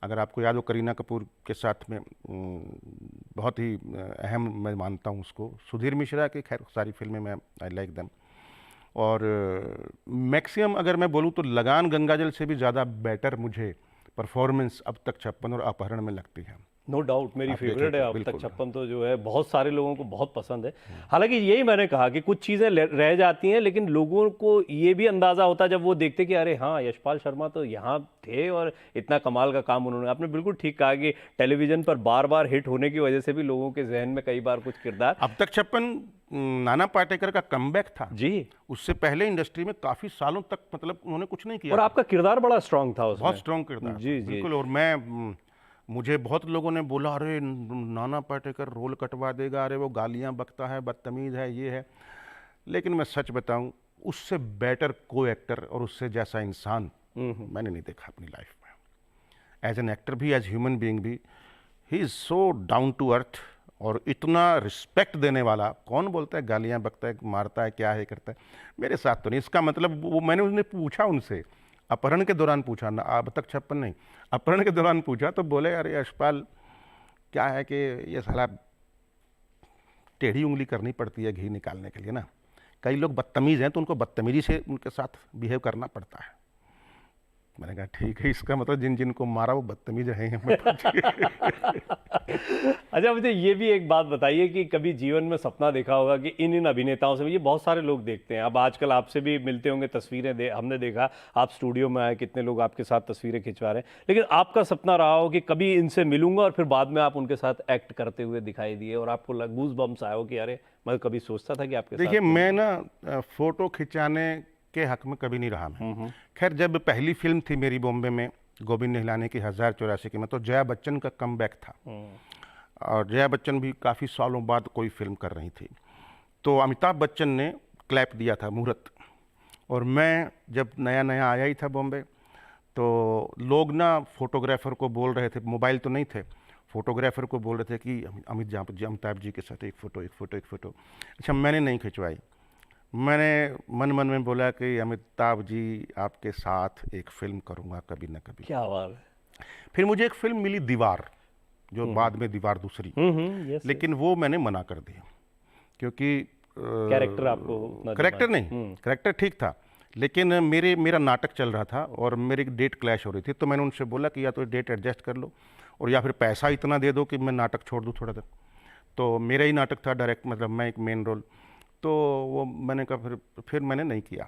अगर आपको याद हो, करीना कपूर के साथ में बहुत ही अहम मैं मानता हूँ उसको। सुधीर मिश्रा की खैर सारी फिल्में मैं आई लाइक देम। और मैक्सिमम अगर मैं बोलूँ तो लगान गंगाजल से भी ज़्यादा बेटर मुझे परफॉर्मेंस अब तक 56 और अपहरण में लगती है। नो डाउट मेरी फेवरेट है अब तक 56, तो जो है बहुत सारे लोगों को बहुत पसंद है। हालांकि यही मैंने कहा कि कुछ चीज़ें रह जाती हैं, लेकिन लोगों को ये भी अंदाज़ा होता है जब वो देखते कि अरे हाँ यशपाल शर्मा तो यहाँ थे और इतना कमाल का काम उन्होंने। आपने बिल्कुल ठीक कहा कि टेलीविज़न पर बार बार हिट होने की वजह से भी लोगों के जहन में कई बार कुछ किरदार। अब तक 56 नाना पाटेकर का कमबैक था जी, उससे पहले इंडस्ट्री में काफ़ी सालों तक मतलब उन्होंने कुछ नहीं किया, और आपका किरदार बड़ा स्ट्रांग था उसमें, बहुत स्ट्रॉन्ग किरदार। जी जी बिल्कुल। और मुझे बहुत लोगों ने बोला अरे नाना पाटेकर रोल कटवा देगा, अरे वो गालियां बकता है, बदतमीज है, ये है। लेकिन मैं सच बताऊं, उससे बेटर कोई एक्टर और उससे जैसा इंसान मैंने नहीं देखा अपनी लाइफ में। एज एन एक्टर भी, एज ह्यूमन बीइंग भी, he is so down to earth और इतना रिस्पेक्ट देने वाला। कौन बोलता है गालियां बकता है, मारता है, क्या है, करता है? मेरे साथ तो नहीं। इसका मतलब वो मैंने उन्हें पूछा, उनसे अपहरण के दौरान पूछा ना, अब तक 56 नहीं, अपहरण के दौरान पूछा तो बोले अरे यशपाल क्या है कि ये साला टेढ़ी उंगली करनी पड़ती है घी निकालने के लिए ना, कई लोग बदतमीज़ हैं तो उनको बदतमीजी से उनके साथ बिहेव करना पड़ता है। मैंने कहा ठीक है, इसका मतलब जिनको मारा वो बदतमीज हैं। अच्छा, मुझे ये भी एक बात बताइए कि कभी जीवन में सपना देखा होगा कि इन अभिनेताओं से, ये बहुत सारे लोग देखते हैं, अब आजकल आपसे भी मिलते होंगे, तस्वीरें हमने देखा आप स्टूडियो में आए, कितने लोग आपके साथ तस्वीरें खिंचवा रहे हैं, लेकिन आपका सपना रहा हो कि कभी इनसे मिलूंगा और फिर बाद में आप उनके साथ एक्ट करते हुए दिखाई दिए और आपको गूज़ बम्स आया हो कि अरे मैं कभी सोचता था कि आपके साथ। देखिए, मैं ना फोटो खिंचाने के हक में कभी नहीं रहा मैं। खैर, जब पहली फिल्म थी मेरी बॉम्बे में गोविंद निहलानी की 1084 की में, तो जया बच्चन का कमबैक था और जया बच्चन भी काफ़ी सालों बाद कोई फिल्म कर रही थी, तो अमिताभ बच्चन ने क्लैप दिया था, मुहूर्त। और मैं जब नया नया आया ही था बॉम्बे, तो लोग ना फोटोग्राफर को बोल रहे थे, मोबाइल तो नहीं थे, फोटोग्राफर को बोल रहे थे कि अमिताभ जी के साथ एक फ़ोटो। अच्छा, मैंने नहीं खिंचवाई। मैंने मन में बोला कि अमिताभ जी आपके साथ एक फिल्म करूंगा कभी ना कभी। क्या बात है। फिर मुझे एक फिल्म मिली दीवार, जो बाद में दीवार दूसरी, लेकिन वो मैंने मना कर दिया क्योंकि कैरेक्टर आपको कैरेक्टर नहीं, कैरेक्टर ठीक था, लेकिन मेरा नाटक चल रहा था और मेरी डेट क्लैश हो रही थी, तो मैंने उनसे बोला कि या तो डेट एडजस्ट कर लो और या फिर पैसा इतना दे दो कि मैं नाटक छोड़ दूँ थोड़ा देर। तो मेरा ही नाटक था डायरेक्ट, मतलब मैं एक मेन रोल, तो वो मैंने कहा फिर मैंने नहीं किया।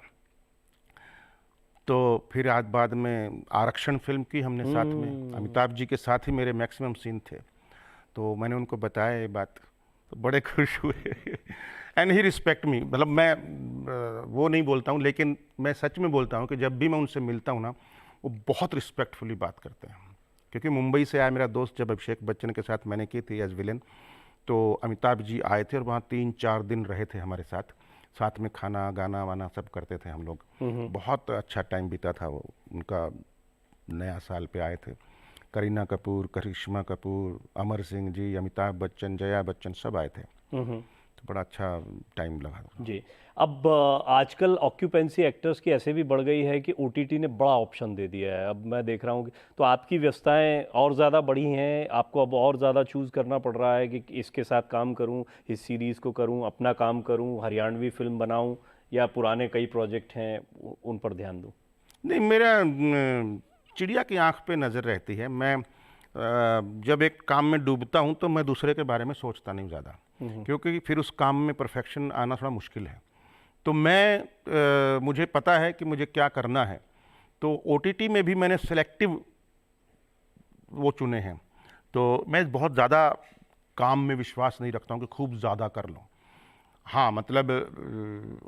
तो फिर आज बाद में आरक्षण फिल्म की हमने साथ में, अमिताभ जी के साथ ही मेरे मैक्सिमम सीन थे। तो मैंने उनको बताया ये बात, तो बड़े खुश हुए। एंड ही रिस्पेक्ट मी, मतलब मैं वो नहीं बोलता हूँ, लेकिन मैं सच में बोलता हूँ कि जब भी मैं उनसे मिलता हूँ ना, वो बहुत रिस्पेक्टफुली बात करते हैं। क्योंकि मुंबई से आया मेरा दोस्त, जब अभिषेक बच्चन के साथ मैंने की थी एज विलेन, तो अमिताभ जी आए थे और वहाँ 3-4 दिन रहे थे हमारे साथ, साथ में खाना गाना वाना सब करते थे हम लोग। बहुत अच्छा टाइम बीता था वो, उनका नया साल पे आए थे। करीना कपूर, करिश्मा कपूर, अमर सिंह जी, अमिताभ बच्चन, जया बच्चन सब आए थे, तो बड़ा अच्छा टाइम लगा जी। अब आजकल ऑक्यूपेंसी एक्टर्स की ऐसे भी बढ़ गई है कि ओटीटी ने बड़ा ऑप्शन दे दिया है। अब मैं देख रहा हूँ तो आपकी व्यस्तताएं और ज़्यादा बढ़ी हैं, आपको अब और ज़्यादा चूज़ करना पड़ रहा है कि इसके साथ काम करूँ, इस सीरीज़ को करूँ, अपना काम करूँ, हरियाणवी फिल्म बनाऊँ, या पुराने कई प्रोजेक्ट हैं उन पर ध्यान दूँ। नहीं, मेरा चिड़िया की आंख पे नज़र रहती है। मैं जब एक काम में डूबता हूँ तो मैं दूसरे के बारे में सोचता नहीं ज़्यादा, क्योंकि फिर उस काम में परफेक्शन आना थोड़ा मुश्किल है। तो मुझे पता है कि मुझे क्या करना है, तो ओटीटी में भी मैंने सेलेक्टिव वो चुने हैं। तो मैं बहुत ज़्यादा काम में विश्वास नहीं रखता हूँ कि खूब ज़्यादा कर लूँ। हाँ, मतलब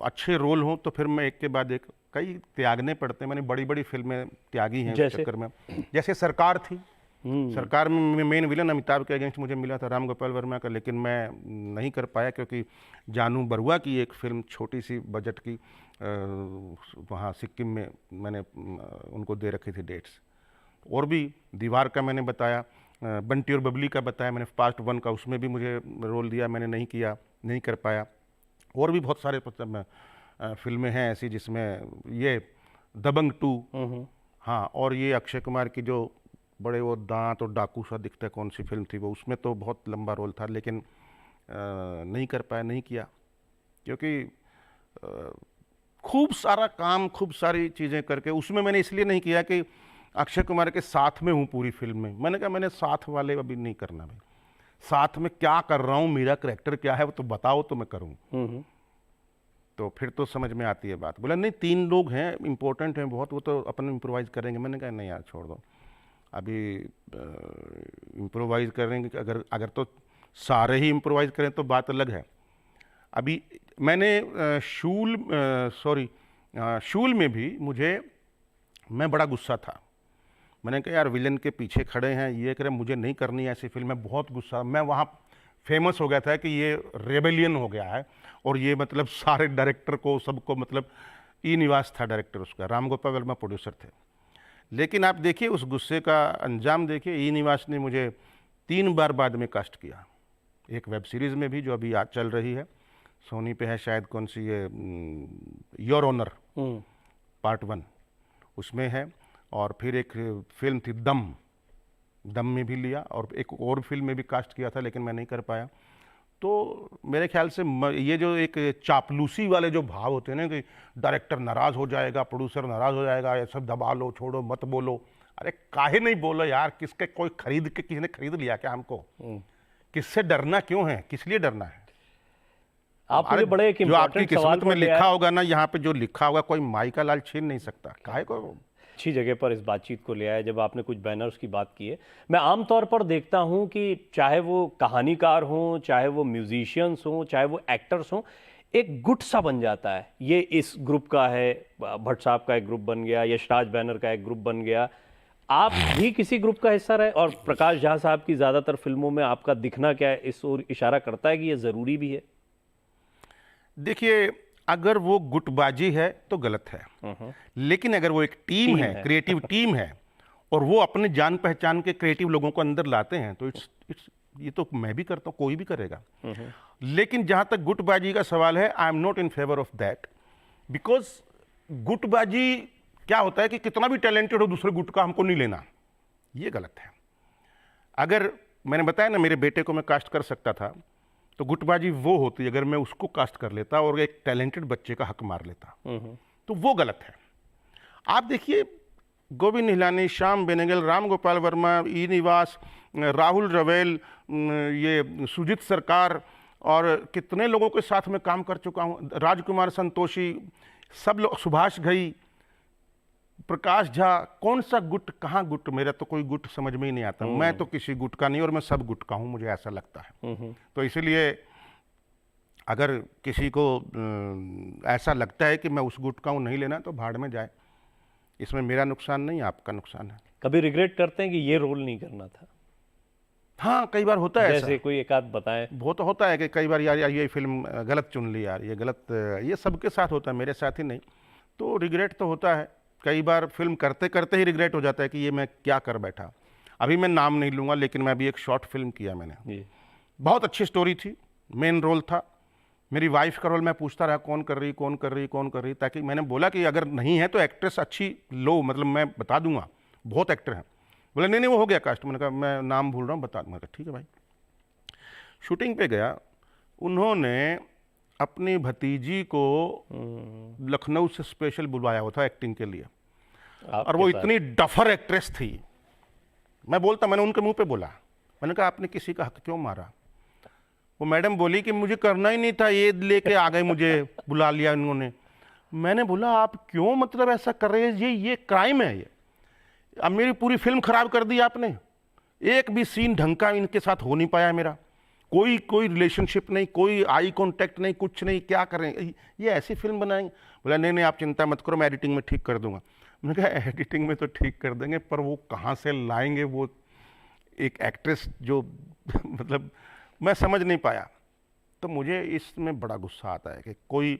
अच्छे रोल हों तो फिर मैं एक के बाद एक कई त्यागने पड़ते हैं। मैंने बड़ी बड़ी फिल्में त्यागी हैं इस चक्कर में। जैसे सरकार थी, सरकार में मेन विलन अमिताभ के अगेंस्ट मुझे मिला था, राम गोपाल वर्मा का, लेकिन मैं नहीं कर पाया क्योंकि जानू बरुआ की एक फिल्म छोटी सी बजट की वहाँ सिक्किम में मैंने उनको दे रखी थी डेट्स। और भी दीवार का मैंने बताया, बंटी और बबली का बताया मैंने, पार्ट 1 का, उसमें भी मुझे रोल दिया, मैंने नहीं किया, नहीं कर पाया। और भी बहुत सारे फिल्में हैं ऐसी जिसमें ये दबंग 2, हाँ, और ये अक्षय कुमार की जो बड़े वो दांत और डाकू सा दिखता है, कौन सी फिल्म थी वो, उसमें तो बहुत लंबा रोल था, लेकिन नहीं कर पाया, नहीं किया, क्योंकि खूब सारा काम, खूब सारी चीज़ें करके उसमें मैंने इसलिए नहीं किया कि अक्षय कुमार के साथ में हूँ पूरी फिल्म में। मैंने कहा मैंने साथ वाले अभी नहीं करना भाई, साथ में क्या कर रहा हूँ, मेरा कैरेक्टर क्या है वो तो बताओ तो मैं करूँ। तो फिर तो समझ में आती है बात। बोला नहीं 3 लोग हैं इम्पोर्टेंट हैं बहुत, वो तो अपन इम्प्रोवाइज़ करेंगे। मैंने कहा नहीं यार छोड़ दो, अभी इम्प्रोवाइज़ करेंगे, अगर तो सारे ही इम्प्रोवाइज़ करें तो बात अलग है। अभी मैंने शूल में भी मैं बड़ा गुस्सा था। मैंने कहा यार विलन के पीछे खड़े हैं, ये करें, मुझे नहीं करनी ऐसी फिल्म। मैं बहुत गुस्सा, मैं वहाँ फेमस हो गया था कि ये रेबेलियन हो गया है, और ये मतलब सारे डायरेक्टर को, सबको, मतलब ई निवास था डायरेक्टर उसका, राम गोपाल वर्मा प्रोड्यूसर थे। लेकिन आप देखिए उस गुस्से का अंजाम देखिए, ई निवास ने मुझे 3 बार बाद में कास्ट किया, एक वेब सीरीज़ में भी जो अभी आज चल रही है, सोनी पे है शायद, कौन सी ये योर ऑनर पार्ट 1 उसमें है, और फिर एक फिल्म थी दम में भी लिया, और एक और फिल्म में भी कास्ट किया था, लेकिन मैं नहीं कर पाया। तो मेरे ख्याल से ये जो एक चापलूसी वाले जो भाव होते हैं ना, कि डायरेक्टर नाराज़ हो जाएगा, प्रोड्यूसर नाराज़ हो जाएगा, ये सब दबा लो, छोड़ो, मत बोलो। अरे काहे नहीं बोलो यार, किसके कोई किसी ने खरीद लिया क्या हमको? किससे डरना क्यों है, किस लिए डरना है? आप मुझे बड़े एक जो आपकी किस्मत में लिखा होगा ना, यहाँ पे जो लिखा होगा कोई माई का लाल छीन नहीं सकता। काहे को अच्छी जगह पर इस बातचीत को ले आया जब आपने कुछ बैनर्स की बात की है। मैं आमतौर पर देखता हूं कि चाहे वो कहानीकार हों, चाहे वो म्यूजिशियंस हों, चाहे वो एक्टर्स हों, एक गुट सा बन जाता है। ये इस ग्रुप का है, भट्ट साहब का एक ग्रुप बन गया, यशराज बैनर का एक ग्रुप बन गया। आप भी किसी ग्रुप का हिस्सा रहे, और प्रकाश झा साहब की ज़्यादातर फिल्मों में आपका दिखना क्या है, इस ओर इशारा करता है कि ये ज़रूरी भी है? देखिए, अगर वो गुटबाजी है तो गलत है, लेकिन अगर वो एक टीम है, क्रिएटिव टीम है, और वो अपने जान पहचान के क्रिएटिव लोगों को अंदर लाते हैं, तो ये तो मैं भी करता हूँ, कोई भी करेगा। लेकिन जहाँ तक गुटबाजी का सवाल है, I am not in favour of that, because गुटबाजी क्या होता है कि कितना भी टैलेंटेड हो, दूसरे गुट का हमको नहीं लेना, ये गलत है। अगर मैंने बताया ना, मेरे बेटे को मैं कास्ट कर सकता था, तो गुटबाजी वो होती अगर मैं उसको कास्ट कर लेता और एक टैलेंटेड बच्चे का हक मार लेता, तो वो गलत है। आप देखिए, गोविंद निहलानी, श्याम बेनेगल, राम गोपाल वर्मा, ई निवास, राहुल रवेल, ये सुजीत सरकार, और कितने लोगों के साथ में काम कर चुका हूँ, राजकुमार संतोषी, सब लोग, सुभाष घई, प्रकाश झा कौन सा गुट, कहाँ गुट, मेरा तो कोई गुट समझ में ही नहीं आता। मैं तो किसी गुट का नहीं, और मैं सब गुट का हूँ, मुझे ऐसा लगता है। तो इसीलिए अगर किसी को ऐसा लगता है कि मैं उस गुट का हूँ, नहीं लेना, तो भाड़ में जाए। इसमें मेरा नुकसान नहीं, आपका नुकसान है। कभी रिग्रेट करते हैं कि ये रोल नहीं करना था? हाँ, कई बार होता है ऐसा। जैसे कोई एक आध बताएं। वो तो होता है कि कई बार यार ये फिल्म गलत चुन ली यार, ये गलत, ये सबके साथ होता है, मेरे साथ ही नहीं। तो रिग्रेट तो होता है, कई बार फिल्म करते करते ही रिग्रेट हो जाता है कि ये मैं क्या कर बैठा। अभी मैं नाम नहीं लूँगा, लेकिन मैं अभी एक शॉर्ट फिल्म किया मैंने, बहुत अच्छी स्टोरी थी, मेन रोल था, मेरी वाइफ का रोल। मैं पूछता रहा कौन कर रही, कौन कर रही, कौन कर रही, ताकि मैंने बोला कि अगर नहीं है तो एक्ट्रेस अच्छी लो, मतलब मैं बता दूंगा, बहुत एक्टर हैं। बोले नहीं नहीं वो हो गया कास्ट। मैंने कहा मैं नाम भूल रहा हूँ, बता दूंगा। ठीक है भाई। शूटिंग पे गया, उन्होंने अपनी भतीजी को लखनऊ से स्पेशल बुलवाया हुआ था एक्टिंग के लिए, और वो इतनी डफर एक्ट्रेस थी। मैं बोलता, मैंने उनके मुंह पे बोला, मैंने कहा आपने किसी का हक क्यों मारा? वो मैडम बोली कि मुझे करना ही नहीं था, ये लेके आ गए, मुझे बुला लिया इन्होंने। मैंने बोला आप क्यों मतलब ऐसा कर रहे हैं, ये क्राइम है ये। अब मेरी पूरी फिल्म खराब कर दी आपने, एक भी सीन ढंग का इनके साथ हो नहीं पाया मेरा, कोई रिलेशनशिप नहीं, कोई आई कांटेक्ट नहीं, कुछ नहीं, क्या करें, ये ऐसी फिल्म बनाएंगे? बोला नहीं नहीं आप चिंता मत करो, मैं एडिटिंग में ठीक कर दूंगा। मैंने कहा एडिटिंग में तो ठीक कर देंगे, पर वो कहाँ से लाएंगे वो एक एक्ट्रेस जो मतलब मैं समझ नहीं पाया। तो मुझे इसमें बड़ा गुस्सा आता है कि कोई,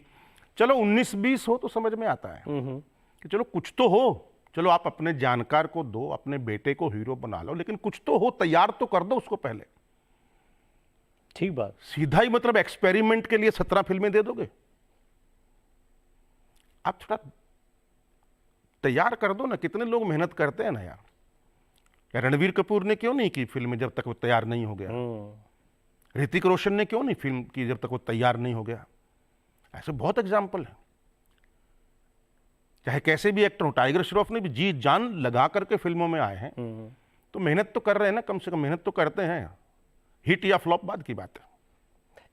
चलो 19-20 हो तो समझ में आता है कि चलो कुछ तो हो, चलो आप अपने जानकार को दो, अपने बेटे को हीरो बना लो, लेकिन कुछ तो हो, तैयार तो कर दो उसको पहले। ठीक बात। सीधा ही मतलब एक्सपेरिमेंट के लिए 17 फिल्में दे दोगे? आप थोड़ा तैयार कर दो ना। कितने लोग मेहनत करते हैं ना यार। रणवीर कपूर ने क्यों नहीं की फिल्म जब तक वो तैयार नहीं हो गया? ऋतिक रोशन ने क्यों नहीं फिल्म की जब तक वो तैयार नहीं हो गया? ऐसे बहुत एग्जाम्पल है। चाहे कैसे भी एक्टर हो, टाइगर श्रॉफ ने भी जी जान लगा करके फिल्मों में आए हैं, तो मेहनत तो कर रहे हैं ना, कम से कम मेहनत तो करते हैं। हिट या फ्लॉप बाद की बात है।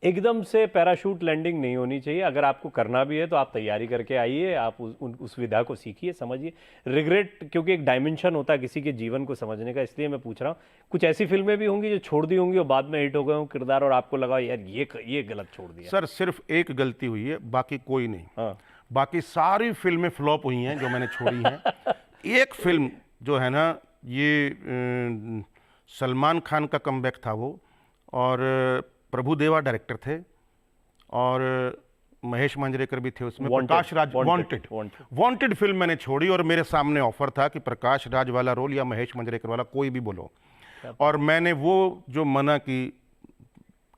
एकदम से पैराशूट लैंडिंग नहीं होनी चाहिए। अगर आपको करना भी है तो आप तैयारी करके आइए, आप उस विधा को सीखिए, समझिए। रिग्रेट क्योंकि एक डायमेंशन होता है किसी के जीवन को समझने का, इसलिए मैं पूछ रहा हूँ। कुछ ऐसी फिल्में भी होंगी जो छोड़ दी होंगी और बाद में हिट हो गए हों किरदार, और आपको लगा यार ये गलत छोड़ दिया? सर सिर्फ एक गलती हुई है, बाकी कोई नहीं। हाँ। बाकी सारी फिल्में फ्लॉप हुई हैं जो मैंने छोड़ी हैं। एक फिल्म जो है ना, ये सलमान खान का कमबैक था वो, और प्रभुदेवा डायरेक्टर थे, और महेश मांजरेकर भी थे उसमें। प्रकाश राज, वांटेड फिल्म मैंने छोड़ी, और मेरे सामने ऑफर था कि प्रकाश राज वाला रोल या महेश मांजरेकर वाला, कोई भी बोलो। और मैंने वो जो मना की,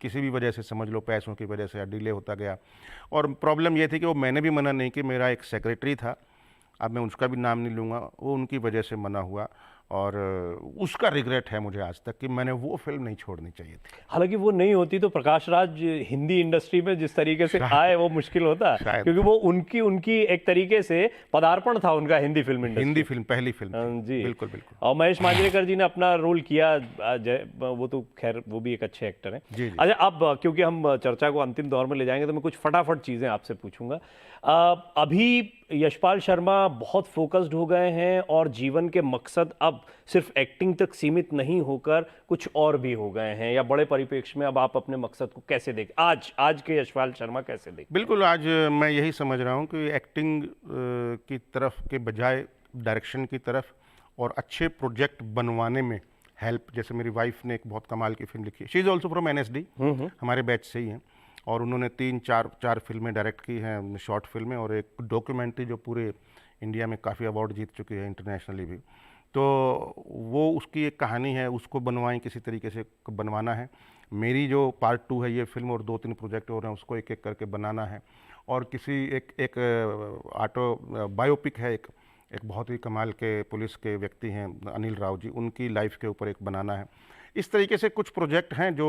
किसी भी वजह से समझ लो, पैसों की वजह से डिले होता गया। और प्रॉब्लम ये थी कि वो मैंने भी मना नहीं कि, मेरा एक सेक्रेटरी था, अब मैं उसका भी नाम नहीं लूँगा, वो उनकी वजह से मना हुआ, और उसका रिग्रेट है मुझे आज तक कि मैंने वो फिल्म नहीं छोड़नी चाहिए थी। हालांकि वो नहीं होती तो प्रकाश राज हिंदी इंडस्ट्री में जिस तरीके से आए वो मुश्किल होता, क्योंकि वो उनकी एक तरीके से पदार्पण था उनका Hindi film industry. Hindi film पहली फिल्म जी बिल्कुल बिल्कुल। और महेश मांजरेकर जी ने अपना रोल किया, वो तो खैर वो भी एक अच्छे एक्टर हैं। जी। अच्छा, अब क्योंकि हम चर्चा को अंतिम दौर में ले जाएंगे तो मैं कुछ फटाफट चीज़ें आपसे पूछूंगा। अभी यशपाल शर्मा बहुत फोकस्ड हो गए हैं और जीवन के मकसद अब सिर्फ एक्टिंग तक सीमित नहीं होकर कुछ और भी हो गए हैं, या बड़े परिप्रेक्ष्य में अब आप अपने मकसद को कैसे देख, आज के यशपाल शर्मा कैसे देख? बिल्कुल, आज मैं यही समझ रहा हूँ कि एक्टिंग की तरफ के बजाय डायरेक्शन की तरफ और अच्छे प्रोजेक्ट बनवाने में हेल्प। जैसे मेरी वाइफ ने एक बहुत कमाल की फिल्म लिखी है, she is also from NSD, हमारे बैच से ही हैं, और उन्होंने 3-4 फिल्में डायरेक्ट की हैं, शॉर्ट फिल्में, और एक डॉक्यूमेंट्री जो पूरे इंडिया में काफ़ी अवार्ड जीत चुकी है, इंटरनेशनली भी। तो वो उसकी एक कहानी है, उसको बनवाएं, किसी तरीके से बनवाना है। मेरी जो पार्ट 2 है ये फिल्म, और 2-3 प्रोजेक्ट और हैं, उसको एक एक करके बनाना है। और किसी एक ऑटो बायोपिक है, एक बहुत ही कमाल के पुलिस के व्यक्ति हैं अनिल राव जी, उनकी लाइफ के ऊपर एक बनाना है। इस तरीके से कुछ प्रोजेक्ट हैं जो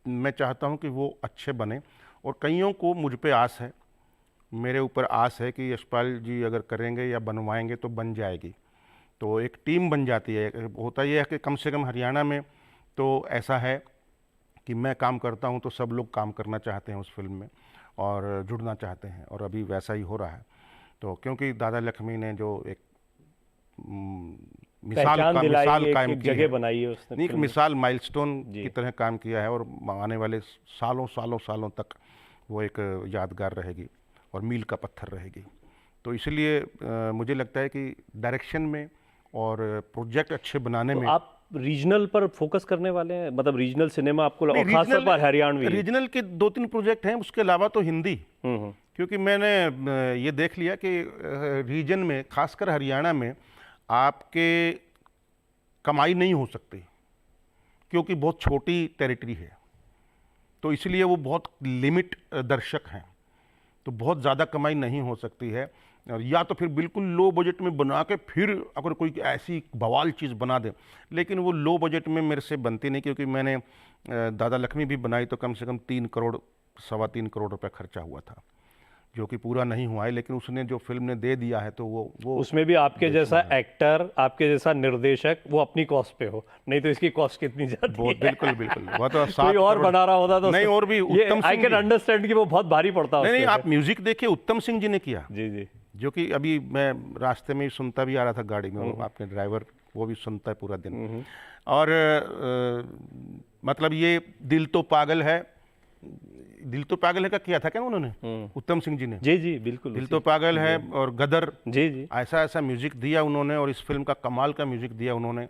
मैं चाहता हूं कि वो अच्छे बने, और कईयों को मुझ पे आस है, मेरे ऊपर आस है कि यशपाल जी अगर करेंगे या बनवाएंगे तो बन जाएगी। तो एक टीम बन जाती है। होता यह है कि कम से कम हरियाणा में तो ऐसा है कि मैं काम करता हूं तो सब लोग काम करना चाहते हैं उस फिल्म में और जुड़ना चाहते हैं, और अभी वैसा ही हो रहा है। तो क्योंकि दादा लक्ष्मी ने जो एक पहचान दिलाई, मिसाल कायम एक की है। जगह बनाई है उसने नहीं, एक फिल्म में। मिसाल माइलस्टोन जी। की तरह काम किया है और आने वाले सालों सालों सालों तक वो एक यादगार रहेगी और मील का पत्थर रहेगी। तो इसलिए मुझे लगता है कि डायरेक्शन में और प्रोजेक्ट अच्छे बनाने तो में। आप रीजनल पर फोकस करने वाले हैं, मतलब रीजनल सिनेमा आपको, नहीं, और खासतौर पर हरियाणवी? रीजनल के 2-3 प्रोजेक्ट हैं, उसके अलावा तो हिंदी। हम्म। क्योंकि मैंने ये देख लिया कि रीजन में, खासकर हरियाणा में, आपके कमाई नहीं हो सकती क्योंकि बहुत छोटी टेरिटरी है। तो इसलिए वो बहुत लिमिट दर्शक हैं, तो बहुत ज़्यादा कमाई नहीं हो सकती है। और या तो फिर बिल्कुल लो बजट में बना के फिर अगर कोई ऐसी बवाल चीज़ बना दे, लेकिन वो लो बजट में मेरे से बनती नहीं। क्योंकि मैंने दादा लक्ष्मी भी बनाई तो कम से कम 3 करोड़, 3.25 करोड़ रुपए खर्चा हुआ था, जो कि पूरा नहीं हुआ है। लेकिन उसने जो फिल्म ने दे दिया है तो वो उसमें भी आपके जैसा एक्टर, आपके जैसा निर्देशक वो अपनी कॉस्ट पे हो, नहीं तो इसकी कॉस्ट कितनी जाती बहुत है। बिल्कुल बिल्कुल वो तो कोई 7 और करोड़ बना रहा होता तो नहीं, और भी उत्तम आई सिंह कैन जी। अंडरस्टैंड कि वो बहुत भारी पड़ता नहीं, उसके आप म्यूजिक देखिए, उत्तम सिंह जी ने किया। जी जी। जो कि अभी मैं रास्ते में ही सुनता भी आ रहा था गाड़ी में, वो आपके ड्राइवर वो भी सुनता है पूरा दिन। और मतलब ये दिल तो पागल है का किया था क्या उन्होंने, उत्तम सिंह जी ने? जी जी बिल्कुल। दिल तो पागल है और गदर, जी जी। ऐसा ऐसा म्यूजिक दिया उन्होंने। और इस फिल्म का कमाल का म्यूजिक दिया उन्होंने।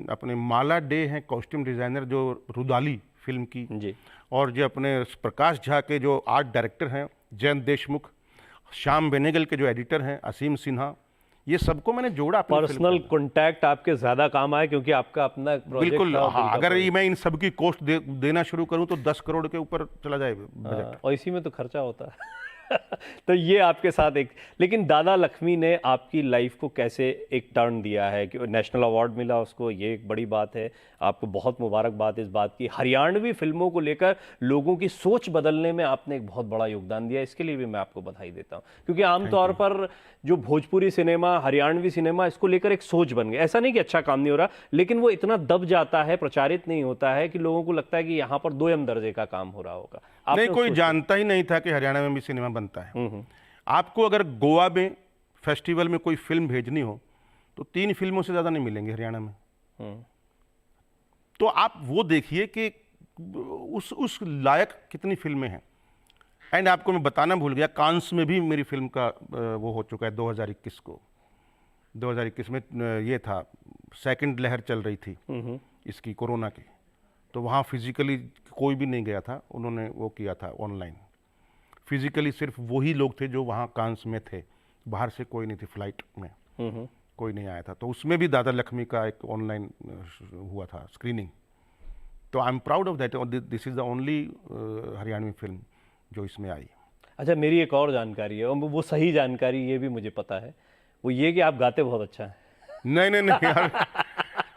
अपने माला डे हैं कॉस्ट्यूम डिज़ाइनर जो रुदाली फिल्म की, जी। और जो अपने प्रकाश झा के जो आर्ट डायरेक्टर हैं जयंत देशमुख, श्याम बेनेगल के जो एडिटर हैं असीम सिन्हा, ये सबको मैंने जोड़ा अपनी फिल्म पर्सनल कॉन्टैक्ट आपके ज्यादा काम आए क्योंकि आपका अपना प्रोजेक्ट बिल्कुल। था। हाँ, अगर ये मैं इन सबकी कॉस्ट देना शुरू करूं तो 10 करोड़ के ऊपर चला जाए बजट। और इसी में तो खर्चा होता है। तो ये आपके साथ एक, लेकिन दादा लक्ष्मी ने आपकी लाइफ को कैसे एक टर्न दिया है कि नेशनल अवार्ड मिला उसको, ये एक बड़ी बात है। आपको बहुत मुबारकबाद इस बात की। हरियाणवी फिल्मों को लेकर लोगों की सोच बदलने में आपने एक बहुत बड़ा योगदान दिया, इसके लिए भी मैं आपको बधाई देता हूँ। क्योंकि आमतौर पर जो भोजपुरी सिनेमा, हरियाणवी सिनेमा, इसको लेकर एक सोच बन गई। ऐसा नहीं कि अच्छा काम नहीं हो रहा, लेकिन वो इतना दब जाता है, प्रचारित नहीं होता है कि लोगों को लगता है कि यहाँ पर 2M दर्जे का काम हो रहा होगा। नहीं, कोई जानता ही नहीं था कि हरियाणा में भी सिनेमा बनता है। आपको अगर गोवा में फेस्टिवल में कोई फिल्म भेजनी हो तो 3 फिल्मों से ज़्यादा नहीं मिलेंगी हरियाणा में। तो आप वो देखिए कि उस लायक कितनी फिल्में हैं। एंड आपको मैं बताना भूल गया, कांस में भी मेरी फिल्म का वो हो चुका है 2021 को। 2021 में ये था, सेकंड लहर चल रही थी इसकी, कोरोना की। तो वहाँ फिजिकली कोई भी नहीं गया था, उन्होंने वो किया था ऑनलाइन। फिजिकली सिर्फ वही लोग थे जो वहाँ कांस में थे, बाहर से कोई नहीं थी, फ्लाइट में कोई नहीं आया था। तो उसमें भी दादा लक्ष्मी का एक ऑनलाइन हुआ था स्क्रीनिंग। तो I am proud of that. This is the only Haryanvi film जो इसमें आई। अच्छा, मेरी एक और जानकारी है, और वो सही जानकारी ये भी मुझे पता है, वो ये कि आप गाते बहुत अच्छा हैं। नहीं नहीं नहीं यार,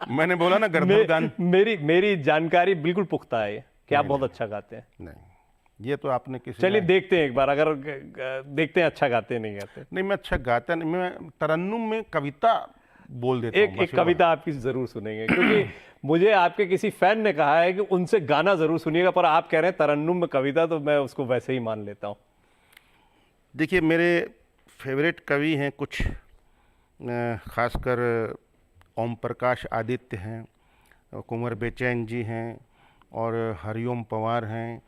मैंने बोला ना गर्भर गान। मेरी जानकारी बिल्कुल पुख्ता है कि आप बहुत अच्छा गाते हैं। नहीं, ये तो आपने किसी, चलिए देखते हैं एक बार, अगर देखते हैं अच्छा गाते नहीं गाते। नहीं, मैं अच्छा गाता नहीं, मैं तरन्नुम में कविता बोल देता हूँ। एक कविता आपकी जरूर सुनेंगे, क्योंकि मुझे आपके किसी फैन ने कहा है कि उनसे गाना जरूर सुनिएगा, पर आप कह रहे हैं तरन्नुम में कविता, तो मैं उसको वैसे ही मान लेता हूँ। देखिए, मेरे फेवरेट कवि हैं कुछ, खासकर ओम प्रकाश आदित्य हैं, कुंवर बेचैन जी हैं, और हरिओम पवार हैं,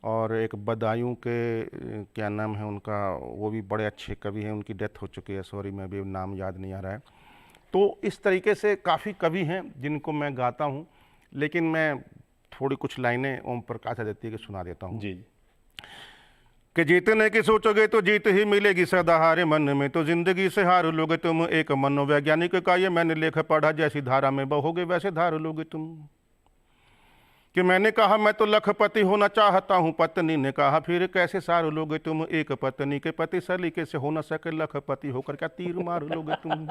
और एक बदायूं के क्या नाम है उनका, वो भी बड़े अच्छे कवि हैं, उनकी डेथ हो चुकी है, सॉरी मैं अभी नाम याद नहीं आ रहा है। तो इस तरीके से काफ़ी कवि हैं जिनको मैं गाता हूँ, लेकिन मैं थोड़ी कुछ लाइनें ओम प्रकाश आदित्य की सुना देता हूँ। जी जी। कि जीतने की सोचोगे तो जीत ही मिलेगी सदा, हारे मन में तो जिंदगी से हार लोगे तुम। एक मनोवैज्ञानिक का ये मैंने लेख पढ़ा, जैसी धारा में बहोगे वैसे धार लोगे तुम। कि मैंने कहा मैं तो लखपति होना चाहता हूँ, पत्नी ने कहा फिर कैसे सार लोगे तुम। एक पत्नी के पति सलीके से हो न सके, लखपति होकर क्या तीर मार लोगे तुम।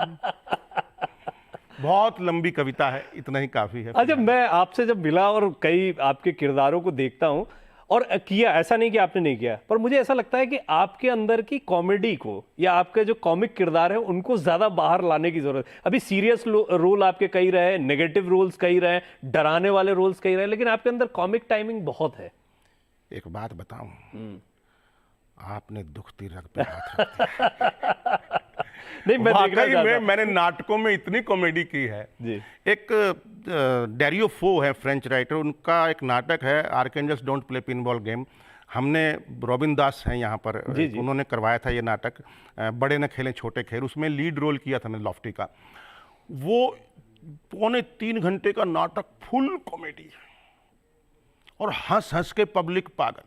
बहुत लंबी कविता है, इतना ही काफ़ी है। अच्छा, मैं आपसे जब मिला और कई आपके किरदारों को देखता हूँ और किया, ऐसा नहीं कि आपने नहीं किया, पर मुझे ऐसा लगता है कि आपके अंदर की कॉमेडी को या आपके जो कॉमिक किरदार है उनको ज़्यादा बाहर लाने की ज़रूरत है। अभी सीरियस रोल आपके कई रहे, नेगेटिव रोल्स कई रहे, डराने वाले रोल्स कई रहे, लेकिन आपके अंदर कॉमिक टाइमिंग बहुत है। एक बात बताऊं, आपने दुखती रग पे हाथ रख दिया। नहीं, मैं देखना वाकई चाहता में हूं। मैंने नाटकों में इतनी कॉमेडी की है। जी। एक डेरियो फो है फ्रेंच राइटर, उनका एक नाटक है archangels don't play pinball game. हमने रॉबिन दास हैं यहाँ पर, जी, जी। उन्होंने करवाया था ये नाटक, बड़े न खेलें छोटे खेल, उसमें लीड रोल किया था मैंने लॉफ्टी का। वो 2.25 घंटे का नाटक फुल कॉमेडी और हंस हंस के पब्लिक पागल।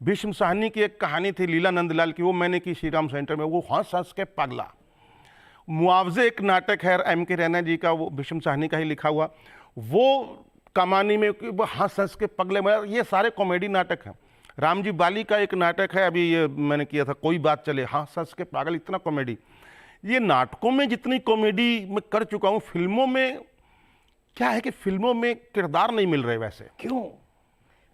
भीष्म साहनी की एक कहानी थी लीला नंदलाल की, वो मैंने की श्री राम सेंटर में, वो हंस हंस के पगला। मुआवजे एक नाटक है एम के रैना जी का, वो भीष्म साहनी का ही लिखा हुआ, वो कमानी में वो हंस हंस के पगले। मगर ये सारे कॉमेडी नाटक हैं। रामजी बाली का एक नाटक है अभी ये मैंने किया था, कोई बात चले, हंस हंस के पागल, इतना कॉमेडी। ये नाटकों में जितनी कॉमेडी मैं कर चुका हूँ, फिल्मों में क्या है कि फिल्मों में किरदार नहीं मिल रहे वैसे। क्यों?